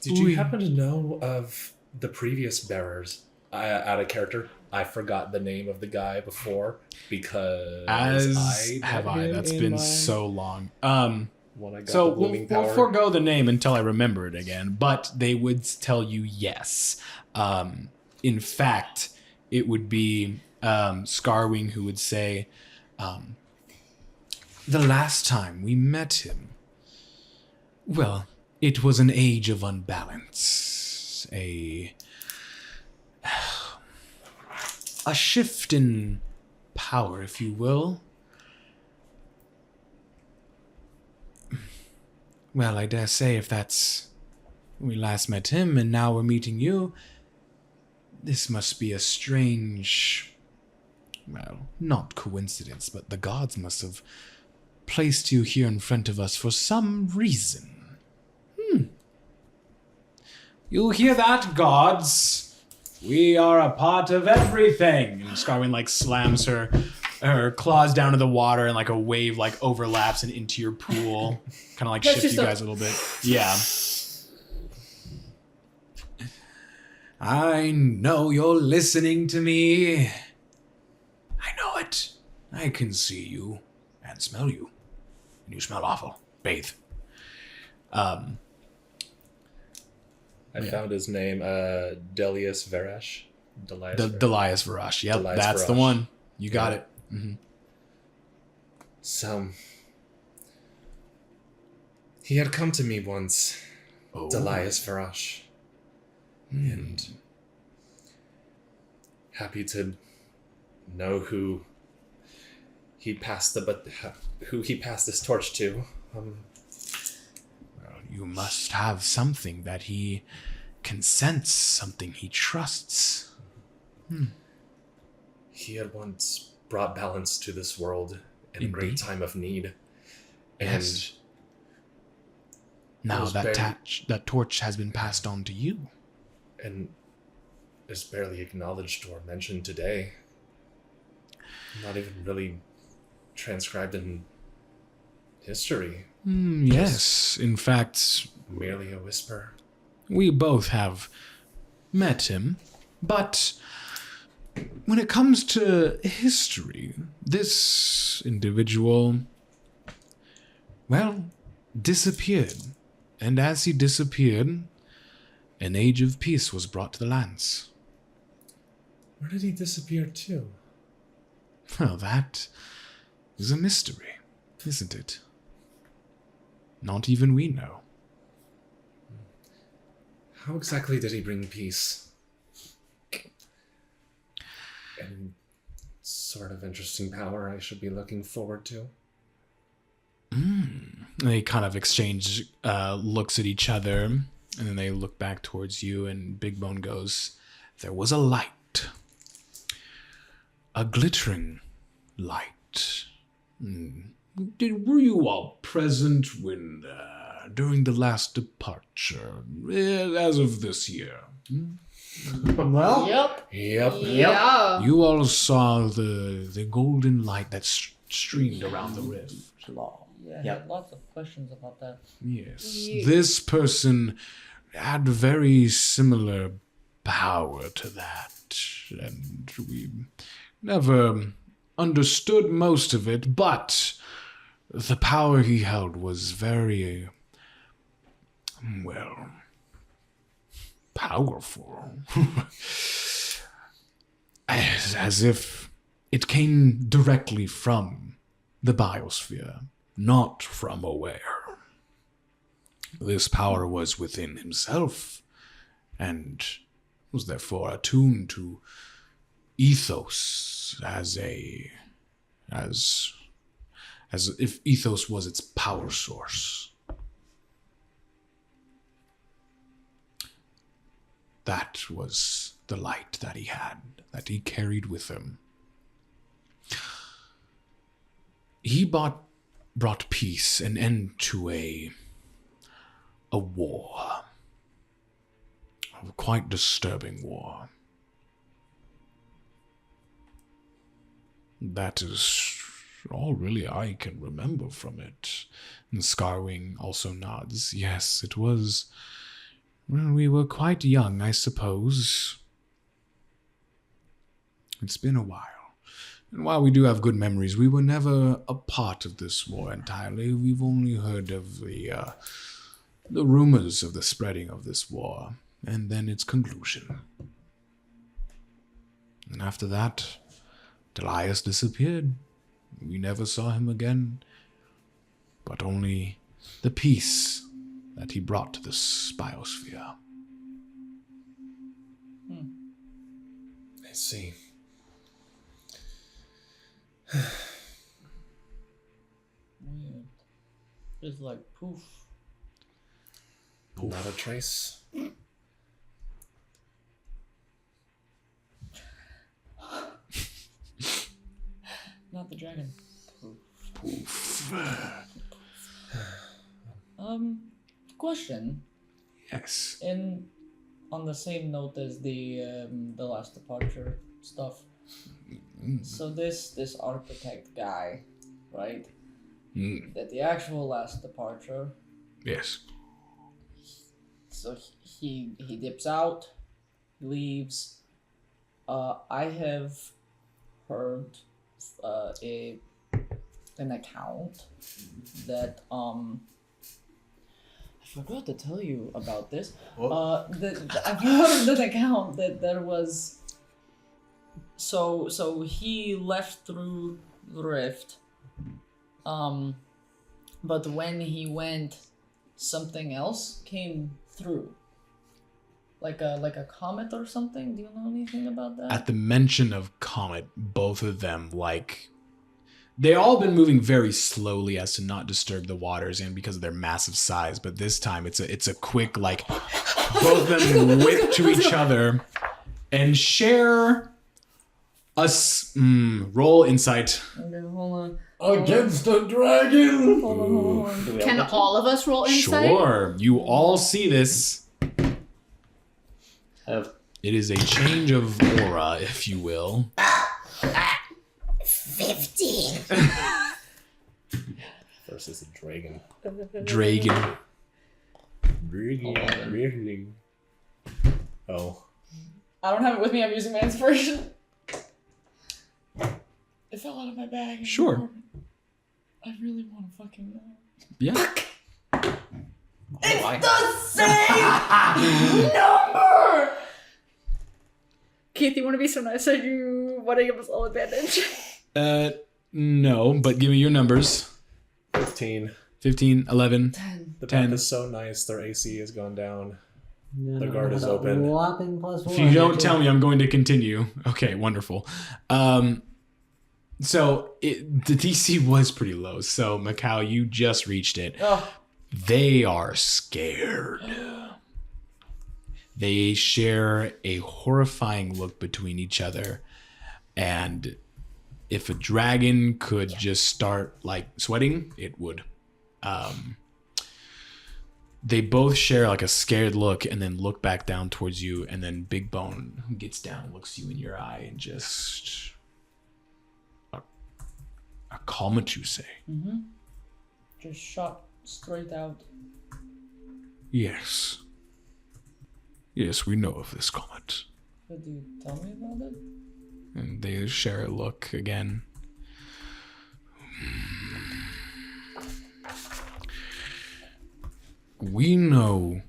G: Did you happen to know of the previous bearers? Out of character, I forgot the name of the guy before because
B: As have
G: met
B: I.
G: him
B: That's
G: in
B: been
G: my-
B: so long.
G: when I got
B: So
G: the
B: we'll
G: blooming power.
B: forego the name until I remember it again, but they would tell you yes. In fact, it would be Scarwing who would say, the last time we met him, well, it was an age of unbalance, a shift in power, if you will.
A: Well, I dare say if that's when we last met him and now we're meeting you, this must be a strange, well, not coincidence, but the gods must have placed you here in front of us for some reason.
B: You hear that, gods? We are a part of everything. And Scarwing like slams her claws down to the water, and like a wave like overlaps and into your pool, kind of like
C: That's
B: shifts you
C: just
B: guys a little bit. Yeah. I know you're listening to me. I know it. I can see you and smell you. And you smell awful. Bathe.
G: I found his name, Delius Verash.
B: Delias Varash. Yep,
G: Delias
B: that's the
G: Varash.
B: one. You got
G: Yeah.
B: it. Mm-hmm.
G: So, he had come to me once,
B: Oh.
G: Delius Verash, and happy to know who he passed this torch to.
A: Well, you must have something that he can sense, something he trusts.
G: He had once brought balance to this world in a great
A: Indeed.
G: time of need,
A: Yes. Now
G: was
A: that
G: barely-
A: that torch has been passed on to you.
G: and is barely acknowledged or mentioned today. Not even really transcribed in history.
A: Yes, in fact,
G: Merely a whisper.
A: we both have met him, but when it comes to history, this individual, well, disappeared. And as he disappeared, an age of peace was brought to the lands.
G: Where did he disappear to?
A: Well, that is a mystery, isn't it? Not even we know.
G: How exactly did he bring peace? Any sort of interesting power I should be looking forward to?
A: They kind of exchange looks at each other, and then they look back towards you, and Big Bone goes, "There was a light. A glittering light. Were you all present when, during the last departure, as of this year?
D: Well,
C: Yep.
G: Yep.
C: Yeah.
A: You all saw the golden light that streamed around the rift.
E: Yeah,
D: Yep.
E: lots of questions about that.
A: Yes.
C: Ye-
A: This person had very similar power to that, and we never understood most of it, but the power he held was very, well, powerful. as if it came directly from the Biosphere, not from aware. This power was within himself, and was therefore attuned to Ethos as if Ethos was its power source. That was the light that he had, that he carried with him. He brought peace, an end to a war. A quite disturbing war. That is all really I can remember from it. And Scarwing also nods. Yes, it was. Well, we were quite young, I suppose. It's been a while. And while we do have good memories, we were never a part of this war entirely. We've only heard of the rumors of the spreading of this war, and then its conclusion. And after that, Delias disappeared. We never saw him again, but only the peace that he brought to this biosphere.
G: I see.
E: Weird. Just like poof.
G: Not a trace.
E: Not the dragon. Question.
B: Yes.
E: On the same note as the last departure stuff. So this architect guy, right? That the actual last departure.
B: Yes.
E: So he dips out, leaves. I have heard an account that I forgot to tell you about this. I've heard an account that there was. So he left through the rift. But when he went, something else came through. Like a comet or something? Do you know anything about that?
B: At the mention of comet, both of them they all been moving very slowly as to not disturb the waters, and because of their massive size. But this time, it's a quick both of them whip to each other and share roll insight.
E: Okay, hold on.
H: Against a dragon!
E: Hold on.
C: Can all of us roll insight?
B: Sure, you all see this. It is a change of aura, if you will.
D: 15.
G: Versus a dragon.
B: Dragon.
G: Dragon. Oh.
E: I don't have it with me. I'm using my inspiration. It fell out of my bag.
B: Sure.
E: I really want to fucking know.
B: Yeah.
E: It's the same number!
C: Keith, you want to be so nice? Are you want to give us all advantage?
B: No, but give me your numbers.
G: 15.
B: 15, 11.
E: 10.
G: The
B: 10.
G: path is so nice, their AC has gone down. The guard is open.
D: Whopping +1.
B: If you don't tell me, I'm going to continue. Okay, wonderful. So the DC was pretty low. So Macau, you just reached it.
E: Oh.
B: They are scared. They share a horrifying look between each other. And if a dragon could just start sweating, it would. They both share a scared look and then look back down towards you, and then Big Bone gets down, looks you in your eye, and just a comment, you say?
E: Mm-hmm. Just shot straight out.
B: Yes. Yes, we know of this comet.
E: Could you tell me about it?
B: And they share a look again. We know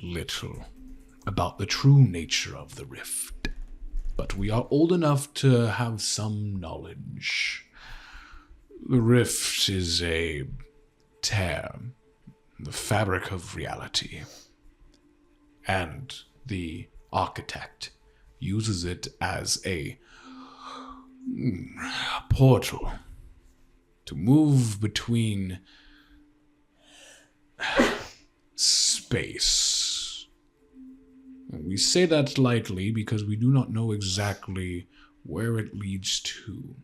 B: little about the true nature of the rift, but we are old enough to have some knowledge. The rift is a tear, the fabric of reality, and the architect uses it as a portal to move between space. We say that lightly because we do not know exactly where it leads to.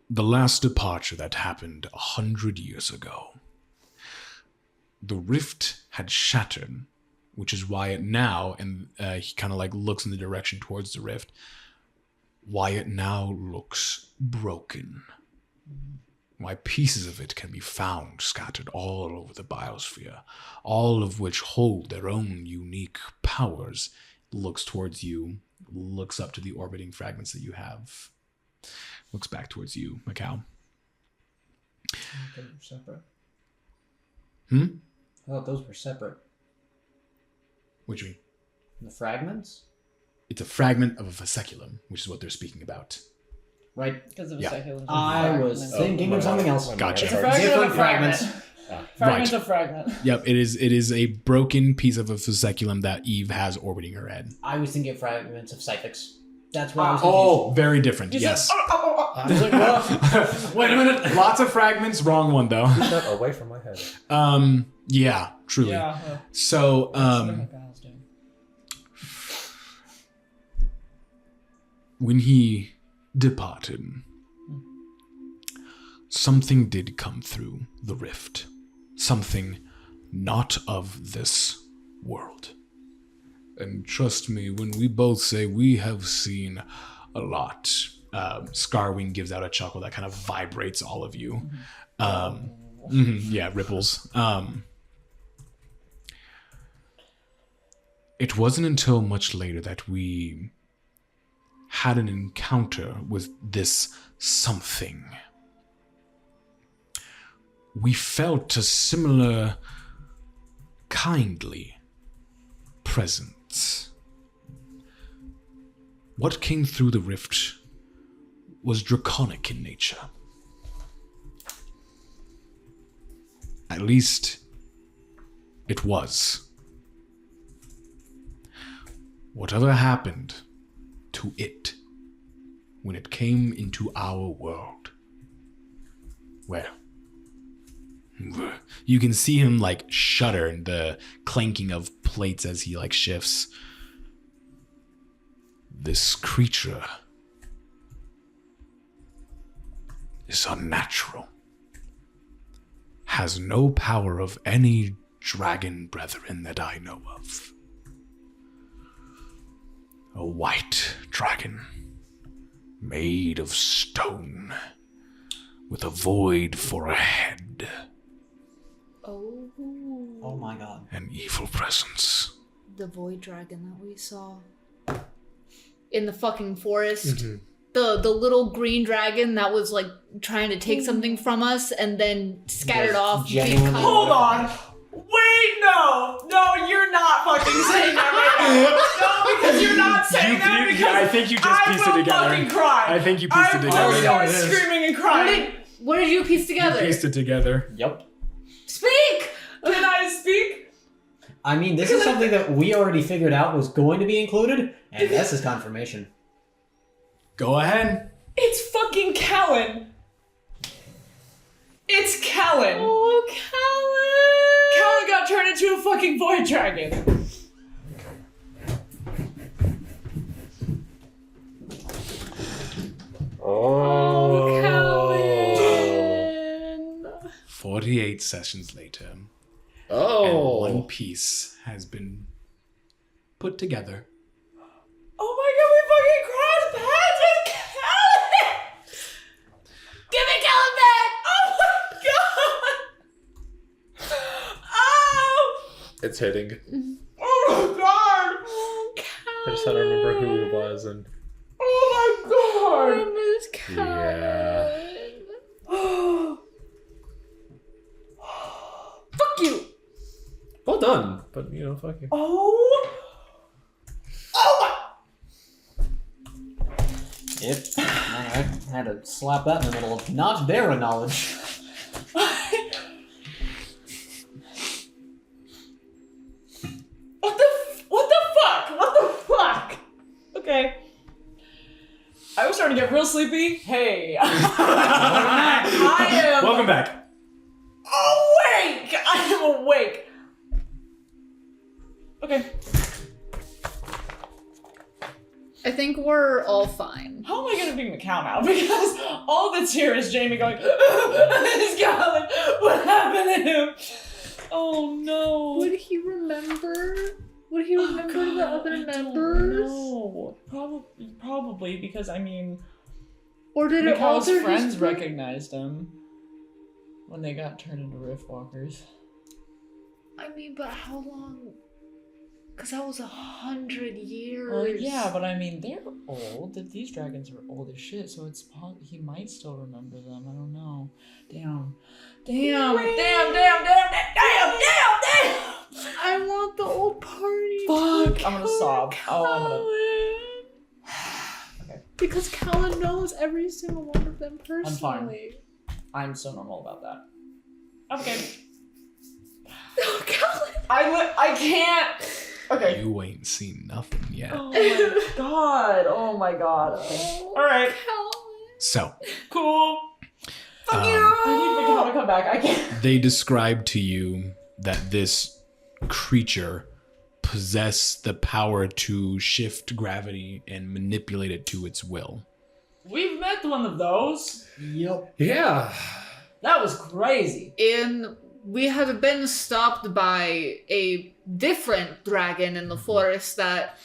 B: The last departure that happened 100 years ago, the rift had shattered, which is why it now, and he kind of looks in the direction towards the rift, why it now looks broken. Why pieces of it can be found scattered all over the biosphere, all of which hold their own unique powers. Looks towards you, looks up to the orbiting fragments that you have, looks back towards you, Macau.
D: I thought those were separate.
H: I thought those were separate.
B: What do you mean?
D: The fragments?
B: It's a fragment of a vesiculum, which is what they're speaking about.
D: Right.
E: Because of
B: Yeah.
E: Seculum.
D: I was thinking of something else.
B: Gotcha.
E: It's a fragment
D: Different
E: of a fragment.
D: fragments.
E: Fragment
B: Right.
E: of fragment.
B: Yep, it is a broken piece of a vesiculum that Eve has orbiting her head.
D: I was thinking of fragments of psychics. That's what I was confused.
B: Oh, very different.
E: You
B: Yes.
E: said,
G: I was like, what?
B: Wait a minute. Lots of fragments. Wrong one though.
G: Keep that away from my head.
B: Yeah, truly.
E: yeah.
B: So, when he departed, something did come through the rift. Something not of this world. And trust me, when we both say we have seen a lot, Scarwing gives out a chuckle that kind of vibrates all of you. Yeah, ripples. It wasn't until much later that we had an encounter with this something. We felt a similar kindly presence. What came through the rift was draconic in nature. At least, it was. Whatever happened to it when it came into our world, well, you can see him like shudder and the clanking of plates as he like shifts. This creature is unnatural. Has no power of any dragon brethren that I know of. A white dragon, made of stone, with a void for a head.
D: Oh my god.
B: An evil presence.
C: The void dragon that we saw in the fucking forest.
F: Mm-hmm.
C: The little green dragon that was like trying to take something from us and then scattered off.
D: Genuinely.
C: because-
E: Hold on. Wait, no, you're not fucking saying that right now. No, because you're not saying that because
B: I think you just pieced it together.
E: I will fucking cry.
B: I think you pieced it
E: I
B: together.
E: will start screaming and crying.
C: What did you piece together?
B: You pieced it together.
D: Yep.
C: Speak!
E: Can I speak?
D: I mean, this is something that we already figured out was going to be included, and this is confirmation.
B: Go ahead.
E: It's fucking Callan. It's Callan.
C: Oh,
E: Callan got turned into a fucking void dragon.
C: Oh, Callan.
B: 48 sessions later, and
G: Oh.
B: one piece has been put together.
E: Oh my god, we fucking crossed paths with Callan!
C: Give me Callan back!
E: Oh my god! Oh!
G: It's hitting.
E: Oh my god!
C: Oh,
G: I just had to remember who it was and
E: Oh my god!
C: I miss Callan.
E: Fuck you!
G: well done. But you know, fuck you.
E: Oh! Oh
D: Yep. I had to slap that in the middle of not their knowledge.
E: my... What the fuck? Okay. I was starting to get real sleepy. Hey. I am
B: Welcome back.
E: awake! I am awake. Okay.
C: I think we're all fine.
E: How am I gonna bring the cow now? Because all that's here is Jamie going, it's Callan! What happened to him? Oh no.
C: Would he remember? Would he remember the other members?
E: No. Probably because I mean
C: Or did it
E: Mikhail's
C: alter
E: friends
C: his brain?
E: recognized him when they got turned into Riftwalkers.
C: I mean, but how long? Because that was 100 years.
E: Well, yeah, but I mean they're old. These dragons are old as shit, so it's he might still remember them. I don't know. Damn.
C: I want the old party.
E: Fuck! I'm gonna sob. Oh, I'm gonna. Okay.
C: Because Callan knows every single one of them personally.
E: fine. I'm so normal about that. Okay.
C: Oh, Callan.
E: I can't. Okay.
B: You ain't seen nothing yet.
E: Oh my god. Oh my god. Okay. Alright.
B: So,
E: Cool.
B: um,
E: I need Victor to come back. I can't.
B: they describe to you that this creature possessed the power to shift gravity and manipulate it to its will.
E: We've met one of those.
D: Yep.
G: Yeah.
E: That was crazy.
C: We had been stopped by a different dragon in the forest that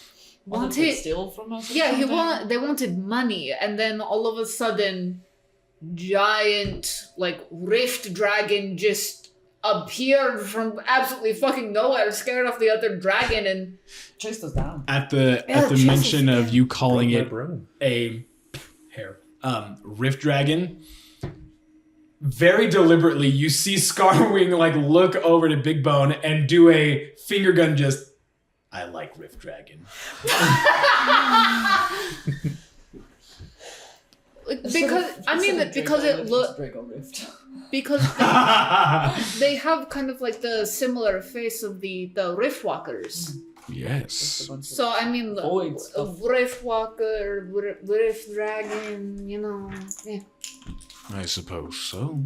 E: Wanted to
C: wanted.
E: steal from us? or
C: Yeah,
E: something?
C: they wanted money, and then all of a sudden, giant rift dragon just appeared from absolutely fucking nowhere, scared off the other dragon, and
E: Chased us down.
B: At the
C: Jesus.
B: mention of you calling
G: Broke my
B: it
G: broom.
B: a rift dragon, very deliberately you see Scarwing look over to Big Bone and do a finger gun just, I like rift dragon.
C: because it looked
E: Draco Rift.
C: because they have kind of the similar face of the rift walkers.
B: Yes.
C: So I mean,
E: Void stuff.
C: rift walker, rift dragon, yeah.
B: I suppose so.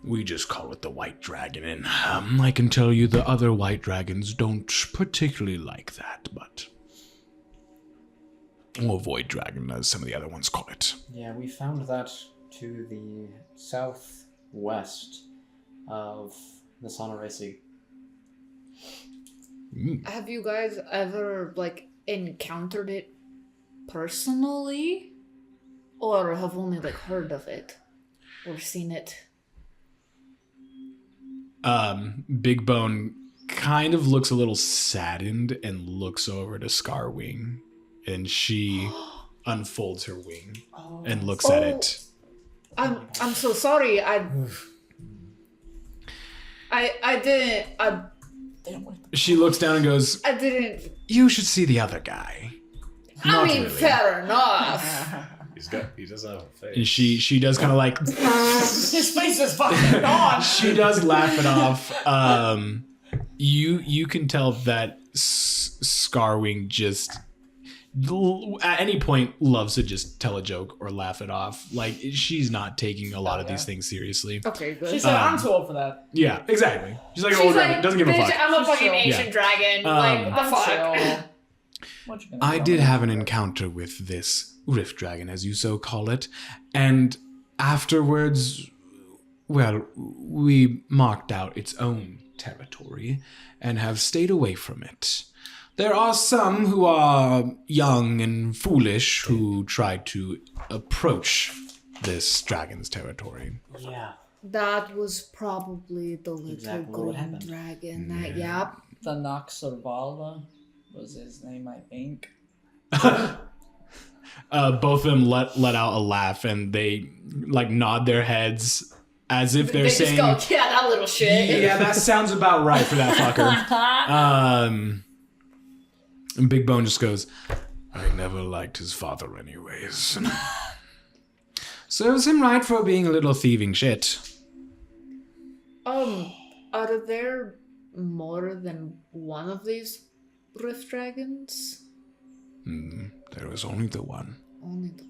B: We just call it the white dragon, and I can tell you the other white dragons don't particularly like that, but... Or void dragon, as some of the other ones call it.
D: Yeah, we found that to the southwest of the Sonoresi.
C: Have you guys ever encountered it personally, or have only heard of it or seen it?
B: Big Bone kind of looks a little saddened and looks over to Scarwing, and she unfolds her wing and looks at it.
C: I'm so sorry. I didn't.
B: She looks down and goes,
C: I didn't.
B: "You should see the other guy." Not really.
C: Fair enough.
G: He doesn't have a face.
B: And she does kind of
E: His face is fucking gone.
B: she does laugh it off. You can tell that Scarwing just at any point loves to just tell a joke or laugh it off. She's not taking a lot of these things seriously.
C: Okay, good.
E: She said, I'm too old for that.
B: Yeah, exactly. She's like an old dragon, doesn't give a fuck.
C: I'm a fucking
E: She's
C: ancient dragon.
B: Um,
C: What the fuck?
E: chill. What you gonna
B: I
E: tell
B: did
E: me?
B: have an encounter with this rift dragon, as you so call it, and afterwards, well, we marked out its own territory and have stayed away from it. There are some who are young and foolish who try to approach this dragon's territory.
D: Yeah.
C: That was probably the little
D: Exactly what
C: green
D: happened.
C: dragon. Yep.
E: The Noxorvala was his name, I think.
B: Both of them let out a laugh, and they nod their heads as if they're
C: They
B: saying,
C: just go, yeah, that little shit.
B: "Yeah, that sounds about right for that fucker." And Big Bone just goes, "I never liked his father anyways." Serves him right for being a little thieving shit.
C: Are there more than one of these rift dragons?
B: There is only the one.
C: Only the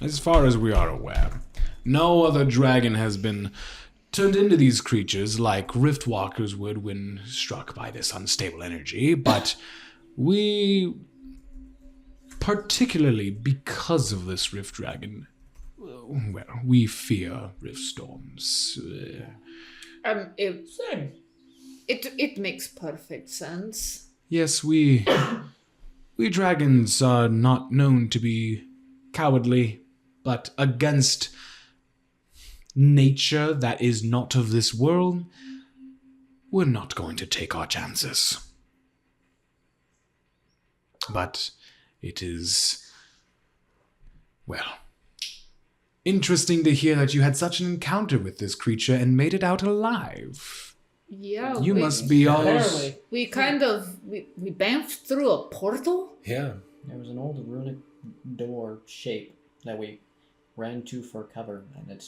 B: As far as we are aware, no other dragon has been turned into these creatures like Riftwalkers would when struck by this unstable energy, but we, particularly because of this Rift Dragon, well, we fear rift storms.
C: It makes perfect sense.
B: Yes, we dragons are not known to be cowardly, but against nature that is not of this world, we're not going to take our chances. But it is, well, interesting to hear that you had such an encounter with this creature and made it out alive.
C: Yeah,
B: You must be all...
E: Barely.
C: We kind of we bounced through a portal.
G: Yeah.
D: There was an old runic door shape that we ran to for cover, and it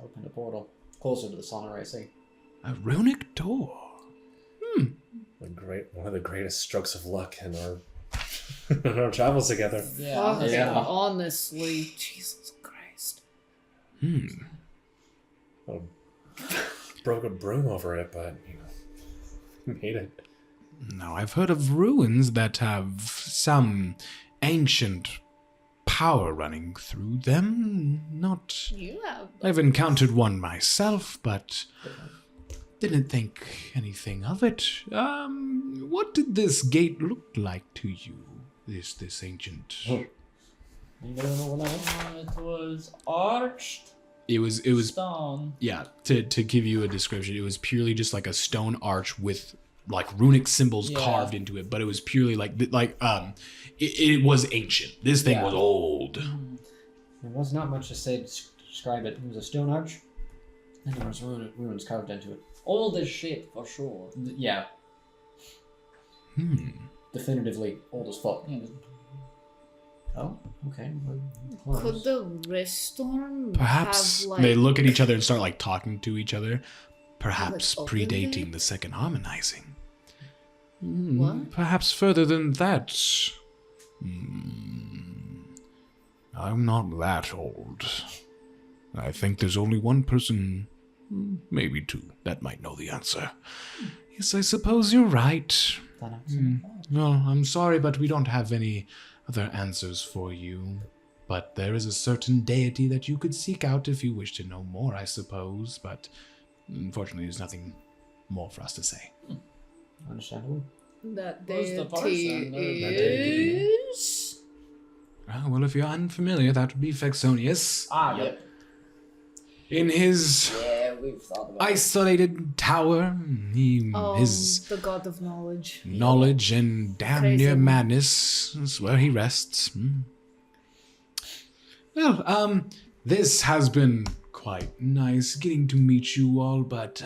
D: opened a portal closer to the Sonoresi.
B: A runic door.
G: One of the greatest strokes of luck in our in our travels together.
E: Yeah.
C: Fuck,
D: Yeah.
C: honestly, Jesus Christ.
G: Oh, broke a broom over it, but made it.
A: Now, I've heard of ruins that have some ancient power running through them. Not.
C: You have.
A: I've encountered one myself, but didn't think anything of it. What did this gate look like to you? This ancient.
D: You never know what that is.
E: It was arched
A: It was
E: stone.
A: yeah. To give you a description, it was purely just like a stone arch with like runic symbols
E: Yeah.
A: carved into it, but it was purely it was ancient. This thing
E: Yeah.
A: was old.
D: There was not much to say to describe it. It was a stone arch, and there was ruins carved into it.
E: Old as shit, for sure.
D: Yeah. Definitively old as fuck.
E: Yeah.
D: Oh, okay.
C: Could the Riftstorm
A: Perhaps
C: have, like,
A: they look at each other and start like talking to each other. Perhaps
C: Like, opened
A: predating
C: it?
A: the second harmonizing.
C: What?
A: Perhaps further than that. I'm not that old. I think there's only one person, maybe two, that might know the answer. Yes, I suppose you're right. Well, I'm sorry, but we don't have any other answers for you. But there is a certain deity that you could seek out if you wish to know more, I suppose. But unfortunately, there's nothing more for us to say.
D: Understandable.
C: That
E: Who's the
C: deity
E: person?
C: is...
A: Well, if you're unfamiliar, that would be Vexonius.
E: Ah, yep.
A: In his
E: Yeah, we've thought about
A: isolated tower, his
C: the god of knowledge.
A: knowledge and damn
C: Crazy.
A: near madness is where he rests. Well, this has been quite nice getting to meet you all, but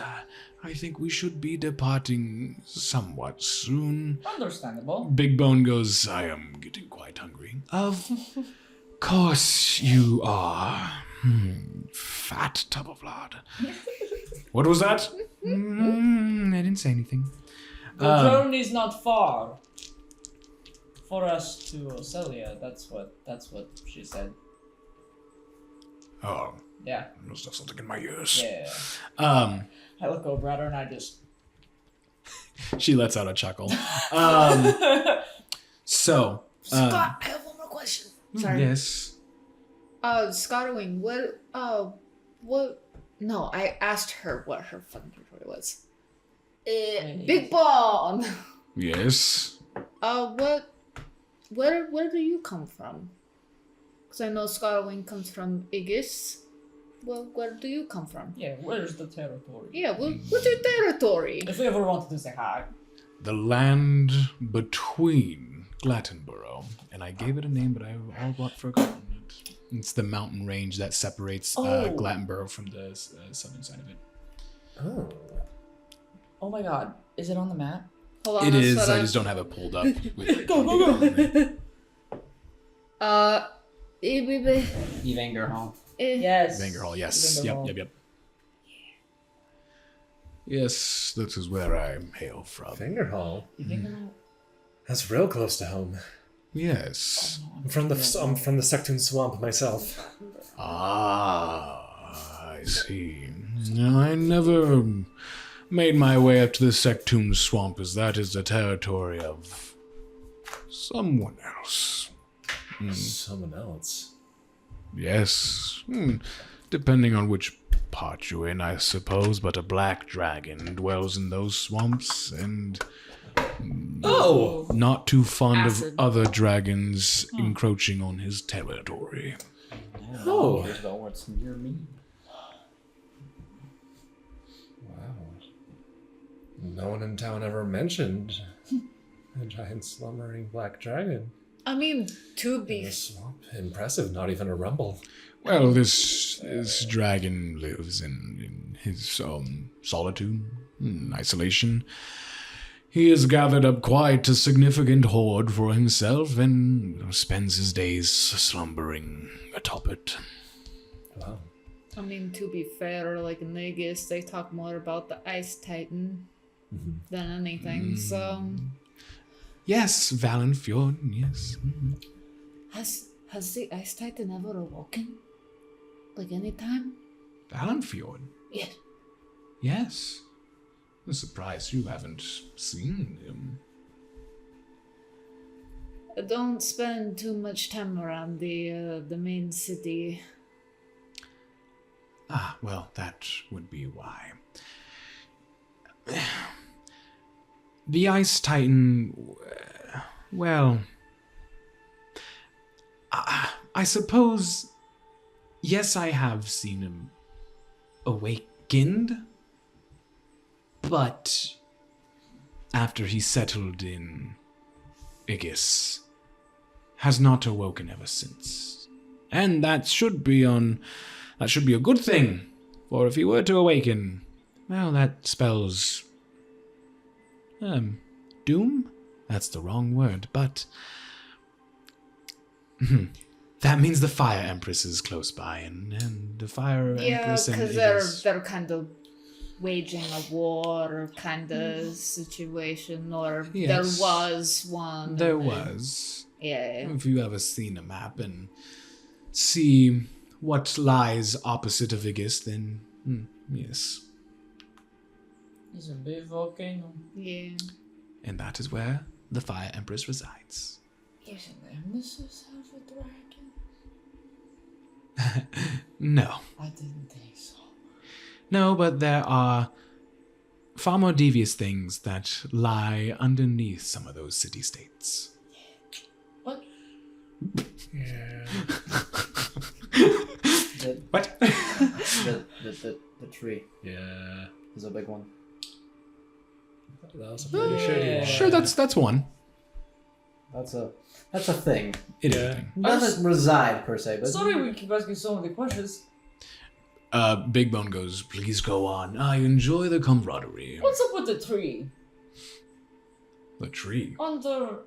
A: I think we should be departing somewhat soon.
E: it. Understandable.
A: Big Bone goes, I am getting quite hungry. Of course you are. Fat tub of lard. What was that? I didn't say anything.
E: The journey's not far. For us to Celia, that's what she said.
A: Oh,
E: Yeah.
A: I must have something in my ears.
E: Yeah. I look over at her and I just
A: She lets out a chuckle. So,
C: Scott, I have one more question. Sorry.
A: yes.
C: Scotterwing, what? No, I asked her what her fucking territory was. Big Bone.
A: Yes.
C: Where do you come from? Because I know Scotterwing comes from Aegis. Well, where do you come from?
E: yeah, where's the territory?
C: Yeah, what's your territory?
E: If we ever wanted to say hi.
A: The land between Glattenborough. And I gave it a name, but I've all but forgotten it. It's the mountain range that separates Glattenborough from the southern side of it.
G: Oh.
E: Oh my god, is it on the map?
C: Hold on,
A: It
C: let's
A: is,
C: set
A: I
C: up.
A: just don't have it pulled up. With
E: Go.
D: Evanger Hall.
E: Yes.
A: Vanger Hall, yes.
E: Vanger Hall.
A: Yep. Yes, this is where I hail from.
G: Finger Hall.
E: You think about-
G: That's real close to home.
A: Yes.
G: I'm from the Sectoon Swamp myself.
A: Ah, I see. No, I never made my way up to the Sectoon Swamp, as that is the territory of someone else.
G: Someone else.
A: Yes. Depending on which part you're in, I suppose, but a black dragon dwells in those swamps, and
G: Oh!
A: not too fond
C: Acid.
A: of other dragons encroaching on his territory.
G: Oh.
D: Years ago, what's near me?
G: Wow. No one in town ever mentioned a giant slumbering black dragon
C: I mean, to
G: in
C: be
G: the swamp. Impressive, not even a rumble.
A: Well, this dragon lives in his solitude, isolation. He has gathered up quite a significant hoard for himself and spends his days slumbering atop it.
G: Wow.
C: I mean, to be fair, like in Aegis, they talk more about the Ice Titan. than anything. So
A: Yes, Valenfjord, yes.
C: has the Ice Titan ever awoken? Like any time?
A: Valenfjord?
C: Yes.
A: Yes. I'm surprised you haven't seen him.
C: I don't spend too much time around the main city.
A: Ah, well, that would be why. The Ice Titan, well, I suppose, yes, I have seen him awakened, but after he settled in Igis, has not awoken ever since. And that should be a good thing, for if he were to awaken, well, that spells doom? That's the wrong word, but that means the Fire Empress is close by, and the Fire Empress and
C: because they're kind of waging a war kind of situation, or
A: Yes.
C: there was one.
A: There
C: and then-
A: was.
C: Yeah.
A: If you ever seen a map and see what lies opposite of Igis, then yes.
E: It's a big volcano.
C: Yeah.
A: And that is where the Fire Empress resides.
E: Does Nemesis have a dragon?
A: No.
E: I didn't think so.
A: No, but there are far more devious things that lie underneath some of those city-states.
E: What?
F: Yeah.
A: What?
D: The tree
G: Yeah.
D: is a big one.
G: That was a pretty shitty one.
A: Sure, that's one.
D: That's a thing.
A: It is
G: Yeah.
A: a thing.
D: Doesn't reside per se, but
E: Sorry we keep asking so many questions.
A: Big Bone goes, please go on. I enjoy the camaraderie.
E: What's up with the tree?
A: The tree.
E: Under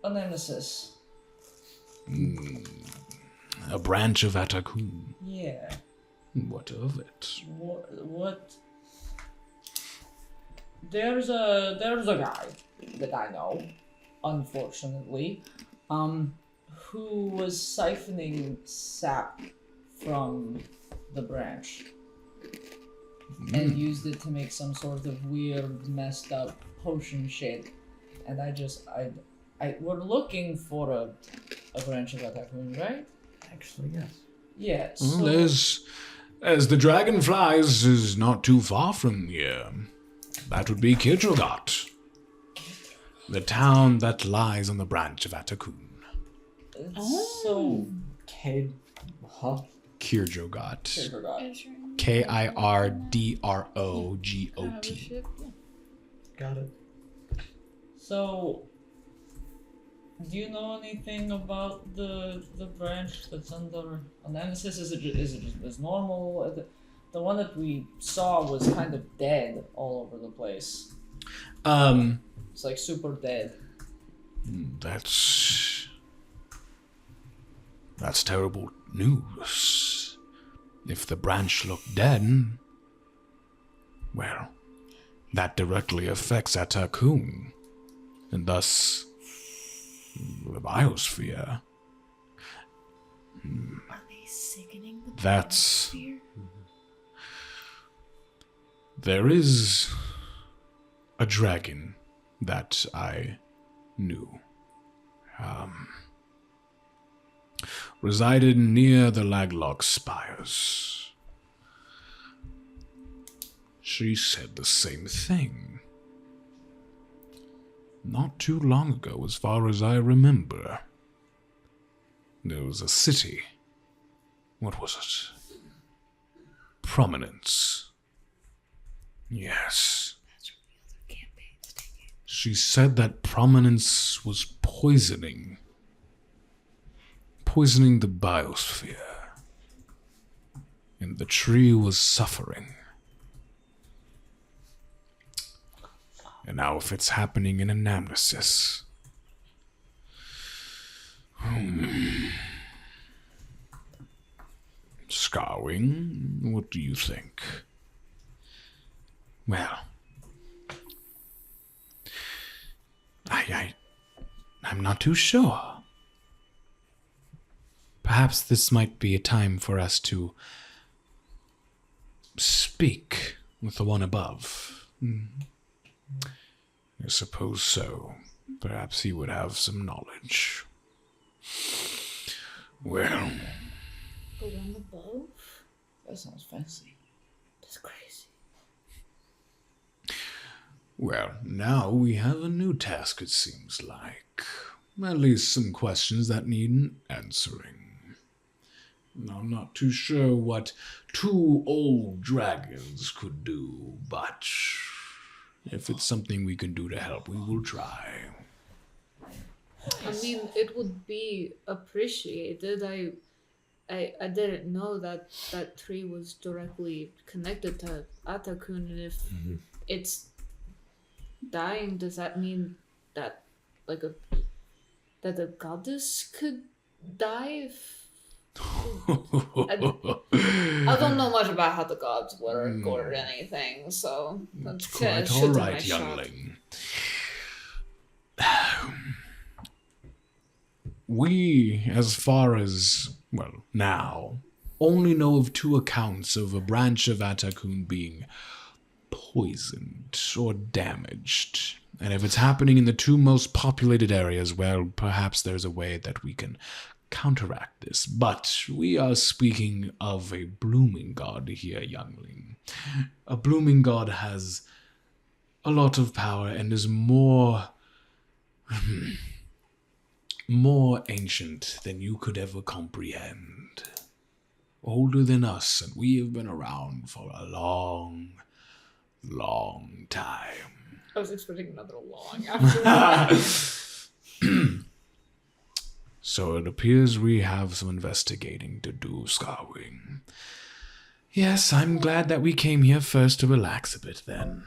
E: a Nemesis.
A: A branch of Atakun.
E: Yeah.
A: What of it?
E: What? There's a guy that I know, unfortunately, who was siphoning sap from the branch and used it to make some sort of weird, messed up potion shit. And we're looking for a branch of Atakun, right?
D: actually, yes.
E: Yeah.
A: Well,
E: So
A: as the dragon flies is not too far from here. That would be Kirjogat, the town that lies on the branch of Atakun.
E: so
D: Cade, huh?
A: Kirjogat.
E: forgot.
A: Kirdrogot.
D: Got it.
E: So, do you know anything about the branch that's under a Nemesis? Is it just as normal? The one that we saw was kind of dead all over the place. It's like super dead.
A: That's terrible news. If the branch looked dead, well, that directly affects Atakun, and thus the Biosphere.
C: Are they sickening the
A: That's-
C: Biosphere?
A: There is a dragon that I knew. Resided near the Laglock Spires. She said the same thing. Not too long ago, as far as I remember. There was a city. What was it? Prominence. Yes. She said that Prominence was poisoning the Biosphere. And the tree was suffering. And now if it's happening in Anamnesis. Scarwing, what do you think? Well, I'm not too sure. Perhaps this might be a time for us to speak with the one above. I suppose so. Perhaps he would have some knowledge. Well,
C: The one above?
E: That sounds fancy.
C: That's crazy.
A: well, now we have a new task, it seems like. At least some questions that need answering. I'm not too sure what 2 old dragons could do, but if it's something we can do to help, we will try.
C: I mean, it would be appreciated. I didn't know that that tree was directly connected to Atakun, and if it's dying, does that mean that that the goddess could die? I don't know much about how the gods work or anything, so that's
A: Quite all right, youngling. We, as far as, well, now, only know of 2 accounts of a branch of Atakun being poisoned or damaged. And if it's happening in the 2 most populated areas, well, perhaps there's a way that we can counteract this. But we are speaking of a blooming god here, youngling. A blooming god has a lot of power and is more ancient than you could ever comprehend. Older than us, and we have been around for a long, long time.
C: I was expecting another long after that.
A: So it appears we have some investigating to do, Scarwing. Yes, I'm glad that we came here first to relax a bit then.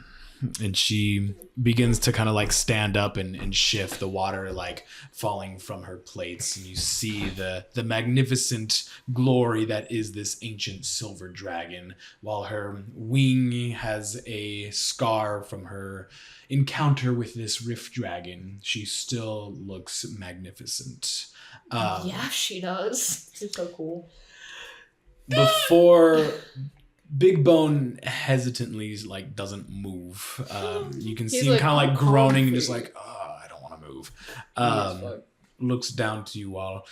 A: And she begins to kind of like stand up and shift, the water like falling from her plates. And you see the magnificent glory that is this ancient silver dragon, while her wing has a scar from her encounter with this rift dragon. She still looks magnificent.
C: Yeah, she does. She's so cool.
B: Before Big Bone hesitantly like doesn't move. You can see him
C: like,
B: kind of like
C: "I'm
B: groaning and
C: comfy."
B: just like, oh, I don't want to move. Looks down to you all.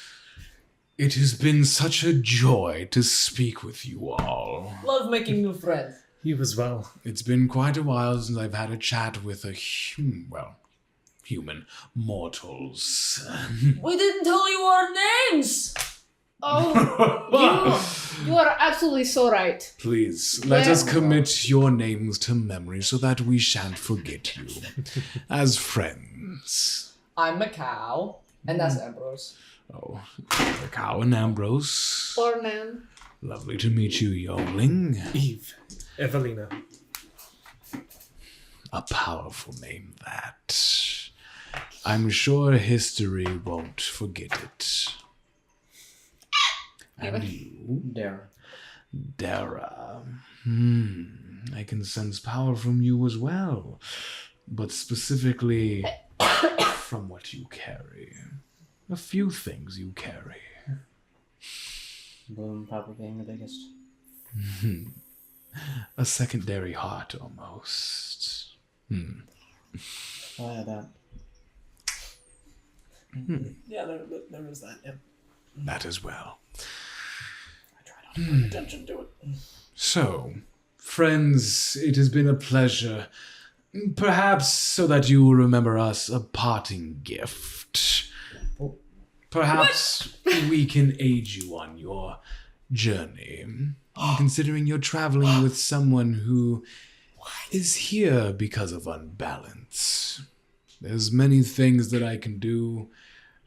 B: It has been such a joy to speak with you all.
E: Love making new friends.
G: You as well.
A: It's been quite a while since I've had a chat with a human mortals.
E: We didn't tell you our names!
C: Oh, you are absolutely so right.
A: Please, let us commit your names to memory so that we shan't forget you. As friends.
E: I'm Macau, and that's Ambrose.
A: Oh, the cow and Ambrose.
C: Ornan.
A: Lovely to meet you, youngling.
F: Eve. Evelina.
A: A powerful name, that. I'm sure history won't forget it. And you, Dara. I can sense power from you as well. But specifically from what you carry. A few things you carry.
D: Bloom probably being the biggest.
A: A secondary heart, almost.
D: Oh, yeah, that.
F: Yeah, there was that. Yeah.
A: That as well.
F: I try not to pay attention to it.
A: So, friends, it has been a pleasure. Perhaps so that you will remember us, a parting gift. Perhaps we can aid you on your journey. Considering you're traveling with someone who is here because of unbalance. There's many things that I can do.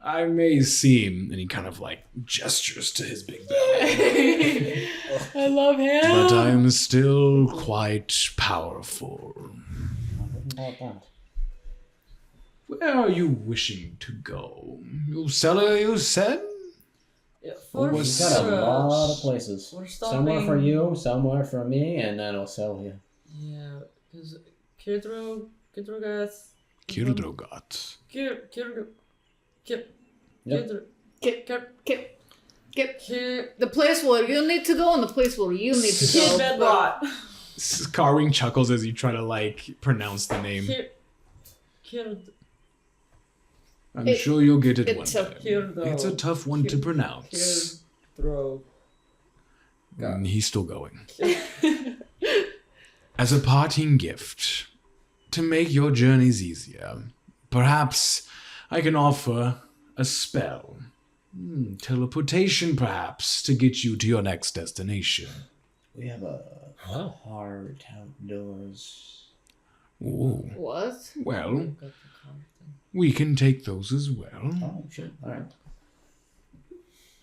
A: I may seem, and he kind of like gestures to his big belly.
C: I love him.
A: But I am still quite powerful.
D: About that.
A: Where are you wishing to go? Ucella, you said?
E: Yeah,
A: Or
E: for
A: was-
D: We've got a
E: sure.
D: lot of places.
E: We're
D: Somewhere for
E: stopping-
D: you, somewhere for me, and then I'll sell you.
E: Yeah, because Kidrogath
A: Kirdrogat.
C: The place where you need to go and the place where you need to go.
E: Bedrot.
B: Carwing chuckles as you try to like pronounce the name. I'm sure you'll get it one
C: it's
B: day. It's a tough one to pronounce.
E: Throw.
B: And he's still going. As a parting gift, to make your journeys easier, perhaps I can offer a spell. Teleportation, perhaps, to get you to your next destination.
D: We have a heart outdoors.
B: Oh,
C: What?
B: well, we can take those as well.
D: Oh, shit. All right.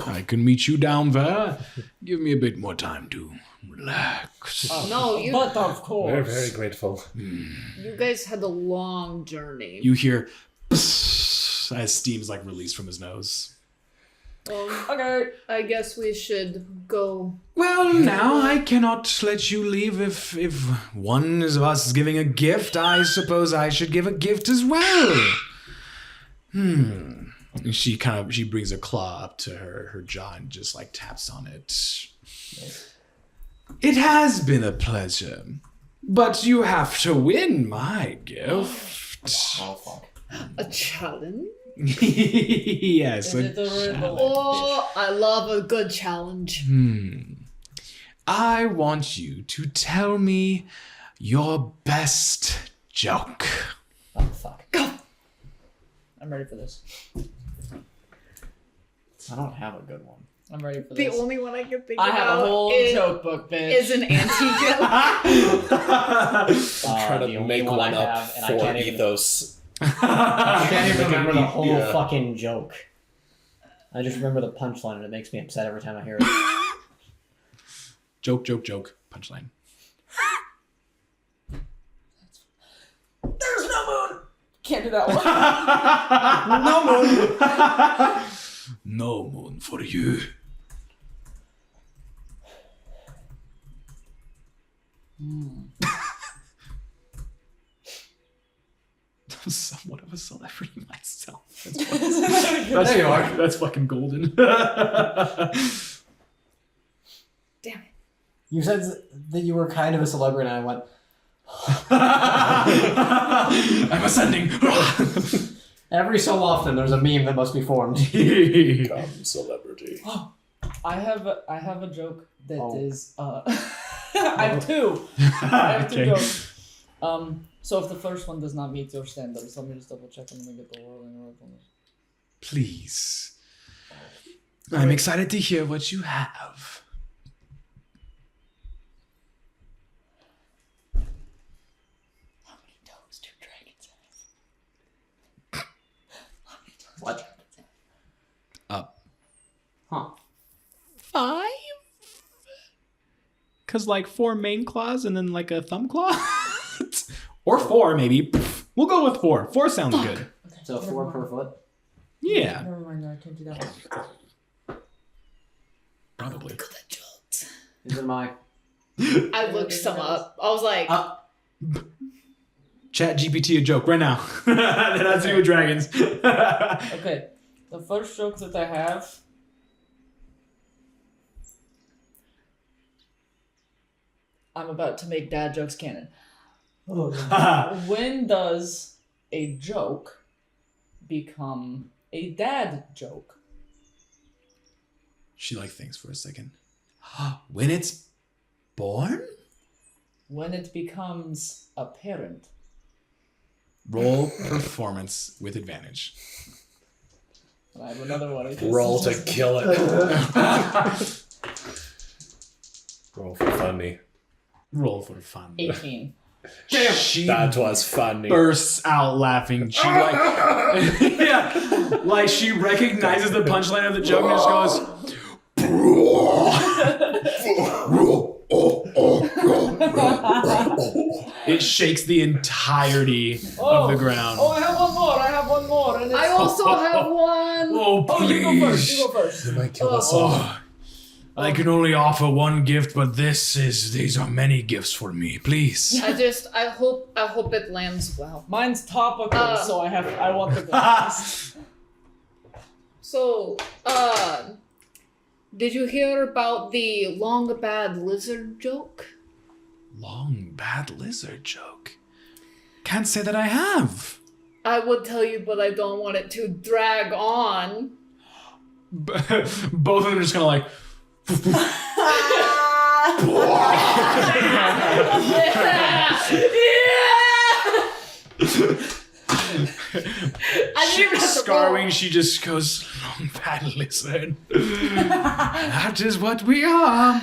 B: I can meet you down there. Give me a bit more time to relax.
C: No, you
E: But of course.
G: We're very grateful.
C: you guys had a long journey.
B: You hear as steam's like released from his nose.
E: Okay.
C: I guess we should go.
B: Well, now I cannot let you leave if one of us is giving a gift. I suppose I should give a gift as well. And she brings a claw up to her jaw and just like taps on it. It has been a pleasure, but you have to win my gift.
D: Oh, fuck.
C: A challenge?
B: Yes.
E: Is it a riddle?
C: Oh, I love a good challenge.
B: I want you to tell me your best joke.
D: Oh, fuck.
E: I'm ready for this.
D: I don't have a good one.
E: I'm ready for
C: The
E: this.
C: only one I can think
E: I
C: about
E: have a whole joke book, bitch.
C: is an anti-joke.
G: I'm trying
D: the
G: to
D: only
G: make
D: one
G: one
D: I
G: up
D: have, and I
G: for
D: can't even-
G: Ethos.
D: I can't even remember the whole
G: Yeah.
D: fucking joke. I just remember the punchline, and it makes me upset every time I hear it.
B: Joke. Punchline.
E: There's no moon! Can't do that one.
B: No moon for you. I'm somewhat of a celebrity myself. That's,
D: you are.
B: That's fucking golden.
C: Damn it.
D: You said that you were kind of a celebrity, and I went,
B: I'm ascending.
D: every so often there's a meme that must be formed.
G: Come, celebrity.
E: I have a joke that is
D: Oh.
E: I have two. I have two
B: Okay.
E: jokes. So if the first one does not meet your standards, let me just double check. I'm gonna get the whirling right on this.
B: Please. I'm excited to hear what you have.
E: How many toes do dragons have?
D: What?
B: Up.
D: Huh.
B: 5? Cause like 4 main claws and then like a thumb claw? Or 4 maybe. We'll go with 4. 4 sounds good.
D: So 4 per foot?
B: Yeah.
E: Never mind, I can't do that one.
B: Probably.
D: These are my...
C: I looked some up. I was like,
B: Chat GPT a joke right now. That has to do with dragons.
E: Okay, the first joke that I have. I'm about to make dad jokes canon. When does a joke become a dad joke?
B: She like thinks for a second. When it's born?
E: When it becomes apparent.
B: Roll performance with advantage.
E: And I have another one.
G: Roll to kill it. Roll for funny.
B: Roll for fun.
E: 18.
B: Damn. She
G: That was funny.
B: bursts out laughing. She like, yeah, like she recognizes the punchline of the joke and just goes. It shakes the entirety of the ground.
E: Oh, I have one more. And it's...
C: I also have one.
B: Oh,
E: Oh,
B: please.
E: you go first.
G: You might kill us all.
B: Oh, I can only offer one gift, but these are many gifts for me. Please.
C: I hope it lands well.
E: Mine's topical, so I want the glass.
C: So, did you hear about the long bad lizard joke?
B: Long bad lizard joke. Can't say that I have.
C: I would tell you, but I don't want it to drag on.
B: Both of them are just kind of like. Scarwing, she just goes, long bad lizard. That is what we are.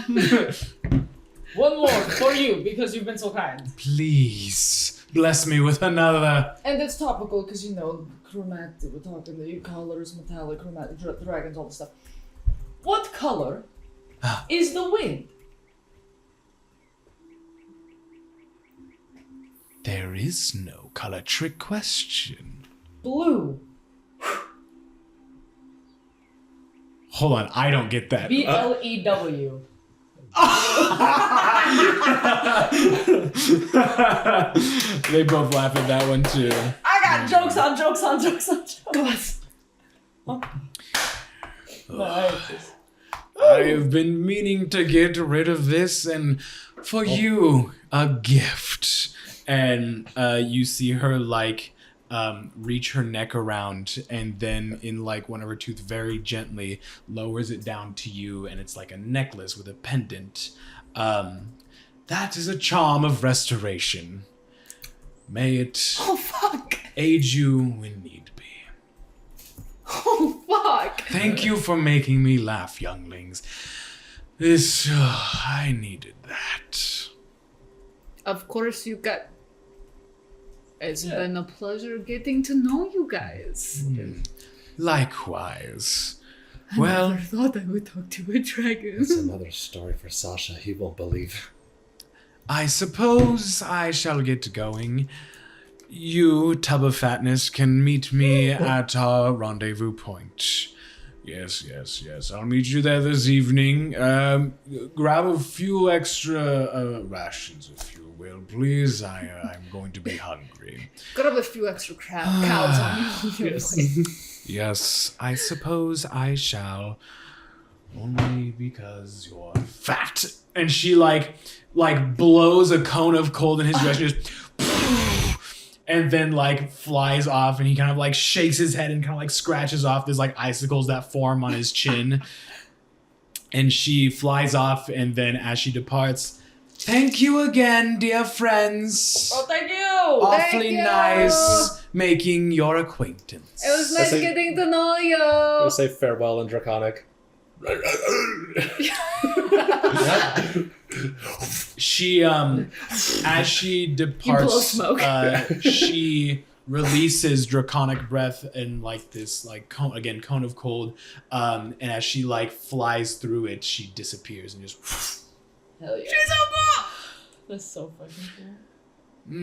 E: One more for you, because you've been so kind.
B: Please, bless me with another.
E: And it's topical, because chromatic, we're talking the colors, metallic, chromatic, dragons, all the stuff. What color is the wind?
B: There is no color. Trick question.
E: Blue.
B: Hold on, I don't get that.
E: BLEW.
B: They both laugh at that one too.
E: I got jokes on jokes on jokes on jokes.
B: I have been meaning to get rid of this, and for you, a gift. And you see her like reach her neck around, and then in like one of her teeth very gently lowers it down to you, and it's like a necklace with a pendant. That is a charm of restoration. May it aid you when need be.
C: Oh, fuck!
B: Thank you for making me laugh, younglings. I needed that.
C: Of course you got... It's been a pleasure getting to know you guys.
B: Likewise.
C: I never thought I would talk to a dragon.
G: It's another story for Sasha. He won't believe.
B: I suppose I shall get going. You, Tub of Fatness, can meet me at our rendezvous point. Yes. I'll meet you there this evening. Grab a few extra rations, if you will, please. I'm going to be hungry.
C: Grab a few extra cows on your plate.
B: Yes, I suppose I shall. Only because you're fat. And she like blows a cone of cold in his direction, just and then like flies off, and he kind of like shakes his head and kind of like scratches off these like icicles that form on his chin. And she flies off, and then as she departs, thank you again, dear friends.
E: Oh, thank you!
B: Awfully nice making your acquaintance.
C: It was nice getting to know you.
G: We'll say farewell in Draconic.
B: She as she departs, she releases draconic breath and like this like cone of cold, and as she like flies through it, she disappears and just
E: Hell yeah.
C: She's so cool!
E: That's so fucking cool.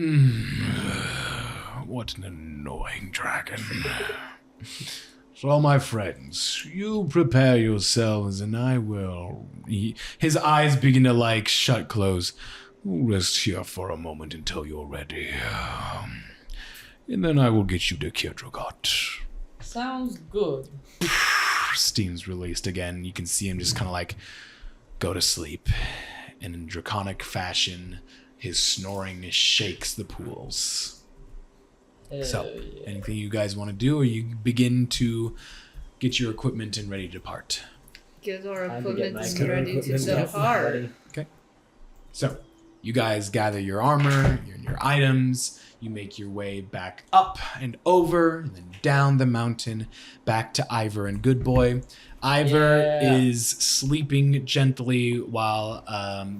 B: What an annoying dragon. So, my friends, you prepare yourselves, and I will... His eyes begin to, like, close. We'll rest here for a moment until you're ready. And then I will get you to Kirdragot.
E: Sounds good.
B: Steam's released again. You can see him just kind of, like, go to sleep. And in draconic fashion, his snoring shakes the pools. So, anything you guys want to do, or you begin to get your equipment and ready to depart?
C: Get our
D: Time to get
C: equipment
D: my
C: and
D: current
C: ready to
D: equipment
C: depart.
D: ready.
B: Okay. So, you guys gather your armor, your items, you make your way back up and over, and then down the mountain, back to Ivor and Good Boy. Ivor is sleeping gently while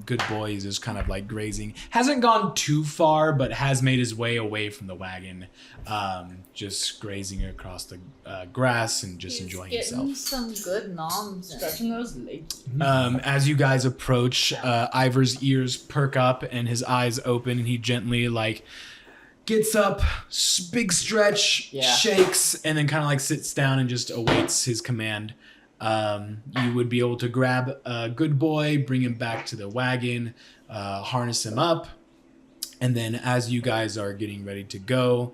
B: Good Boy is just kind of like grazing. Hasn't gone too far, but has made his way away from the wagon, just grazing across the grass and just enjoying himself.
C: Getting some good noms.
E: Stretching those legs.
B: As you guys approach, Ivor's ears perk up and his eyes open, and he gently like gets up, big stretch, shakes, and then kind of like sits down and just awaits his command. you would be able to grab a good boy, bring him back to the wagon, harness him up, and then as you guys are getting ready to go,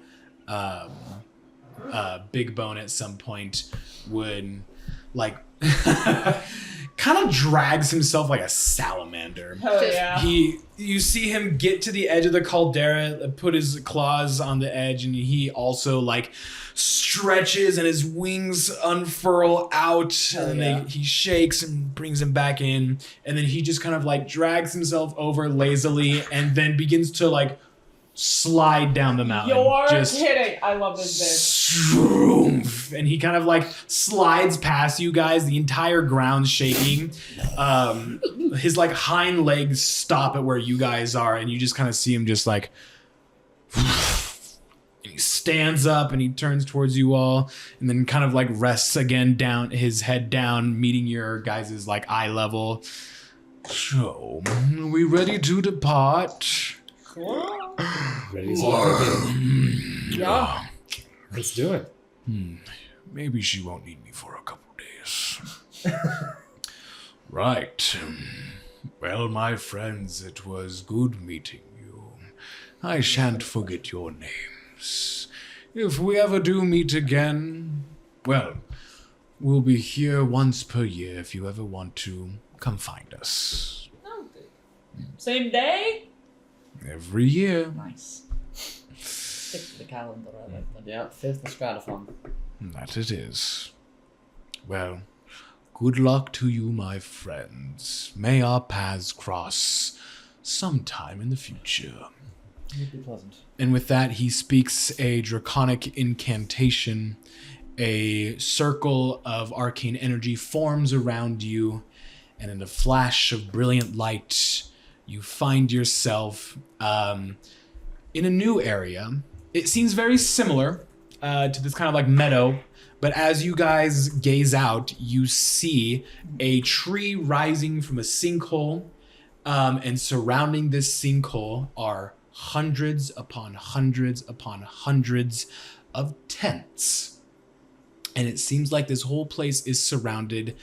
B: Big Bone at some point would like kind of drags himself like a salamander.
E: Hell yeah.
B: You see him get to the edge of the caldera, put his claws on the edge, and he also like stretches and his wings unfurl out, and then he shakes and brings him back in, and then he just kind of like drags himself over lazily and then begins to like slide down the mountain.
E: You're
B: just
E: kidding. I love this bitch.
B: Shroomf, and he kind of like slides past you guys, the entire ground shaking. His like hind legs stop at where you guys are, and you just kind of see him just like he stands up and he turns towards you all, and then kind of like rests again down, his head down, meeting your guys' like eye level. So, are we ready to depart?
G: Ready as I'll be.
E: Yeah.
G: Let's do it.
B: Maybe she won't need me for a couple days. Right. Well, my friends, it was good meeting you. I shan't forget your names. If we ever do meet again, well, we'll be here once per year if you ever want to come find us.
E: Okay. Same day?
B: Every year.
E: Nice. Stick to the calendar, I like that.
D: Yeah, 5th is Strataphon.
B: That it is. Well, good luck to you, my friends. May our paths cross sometime in the future.
D: It'd be pleasant.
B: And with that, he speaks a draconic incantation. A circle of arcane energy forms around you, and in a flash of brilliant light, you find yourself in a new area. It seems very similar to this kind of like meadow, but as you guys gaze out, you see a tree rising from a sinkhole, and surrounding this sinkhole are hundreds upon hundreds upon hundreds of tents. And it seems like this whole place is surrounded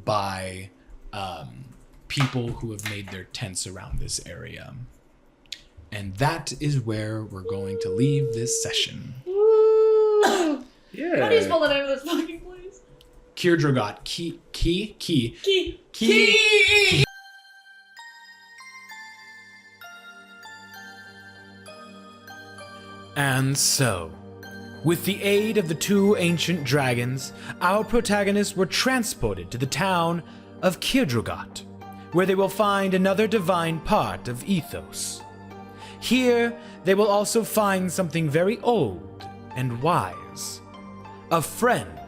B: by people who have made their tents around this area. And that is where we're going to leave this session.
E: Woo!
G: Yeah.
E: How do you spell the name of this fucking place?
B: Kirdragot. Key. And so, with the aid of the two ancient dragons, our protagonists were transported to the town of Kirdragot, where they will find another divine part of Ethos. Here, they will also find something very old and wise. A friend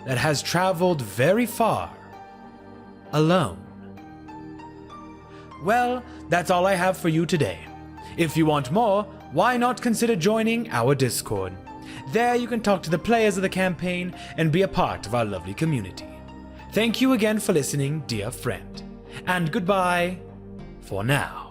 B: that has traveled very far, alone. Well, that's all I have for you today. If you want more, why not consider joining our Discord? There you can talk to the players of the campaign and be a part of our lovely community. Thank you again for listening, dear friend. And goodbye for now.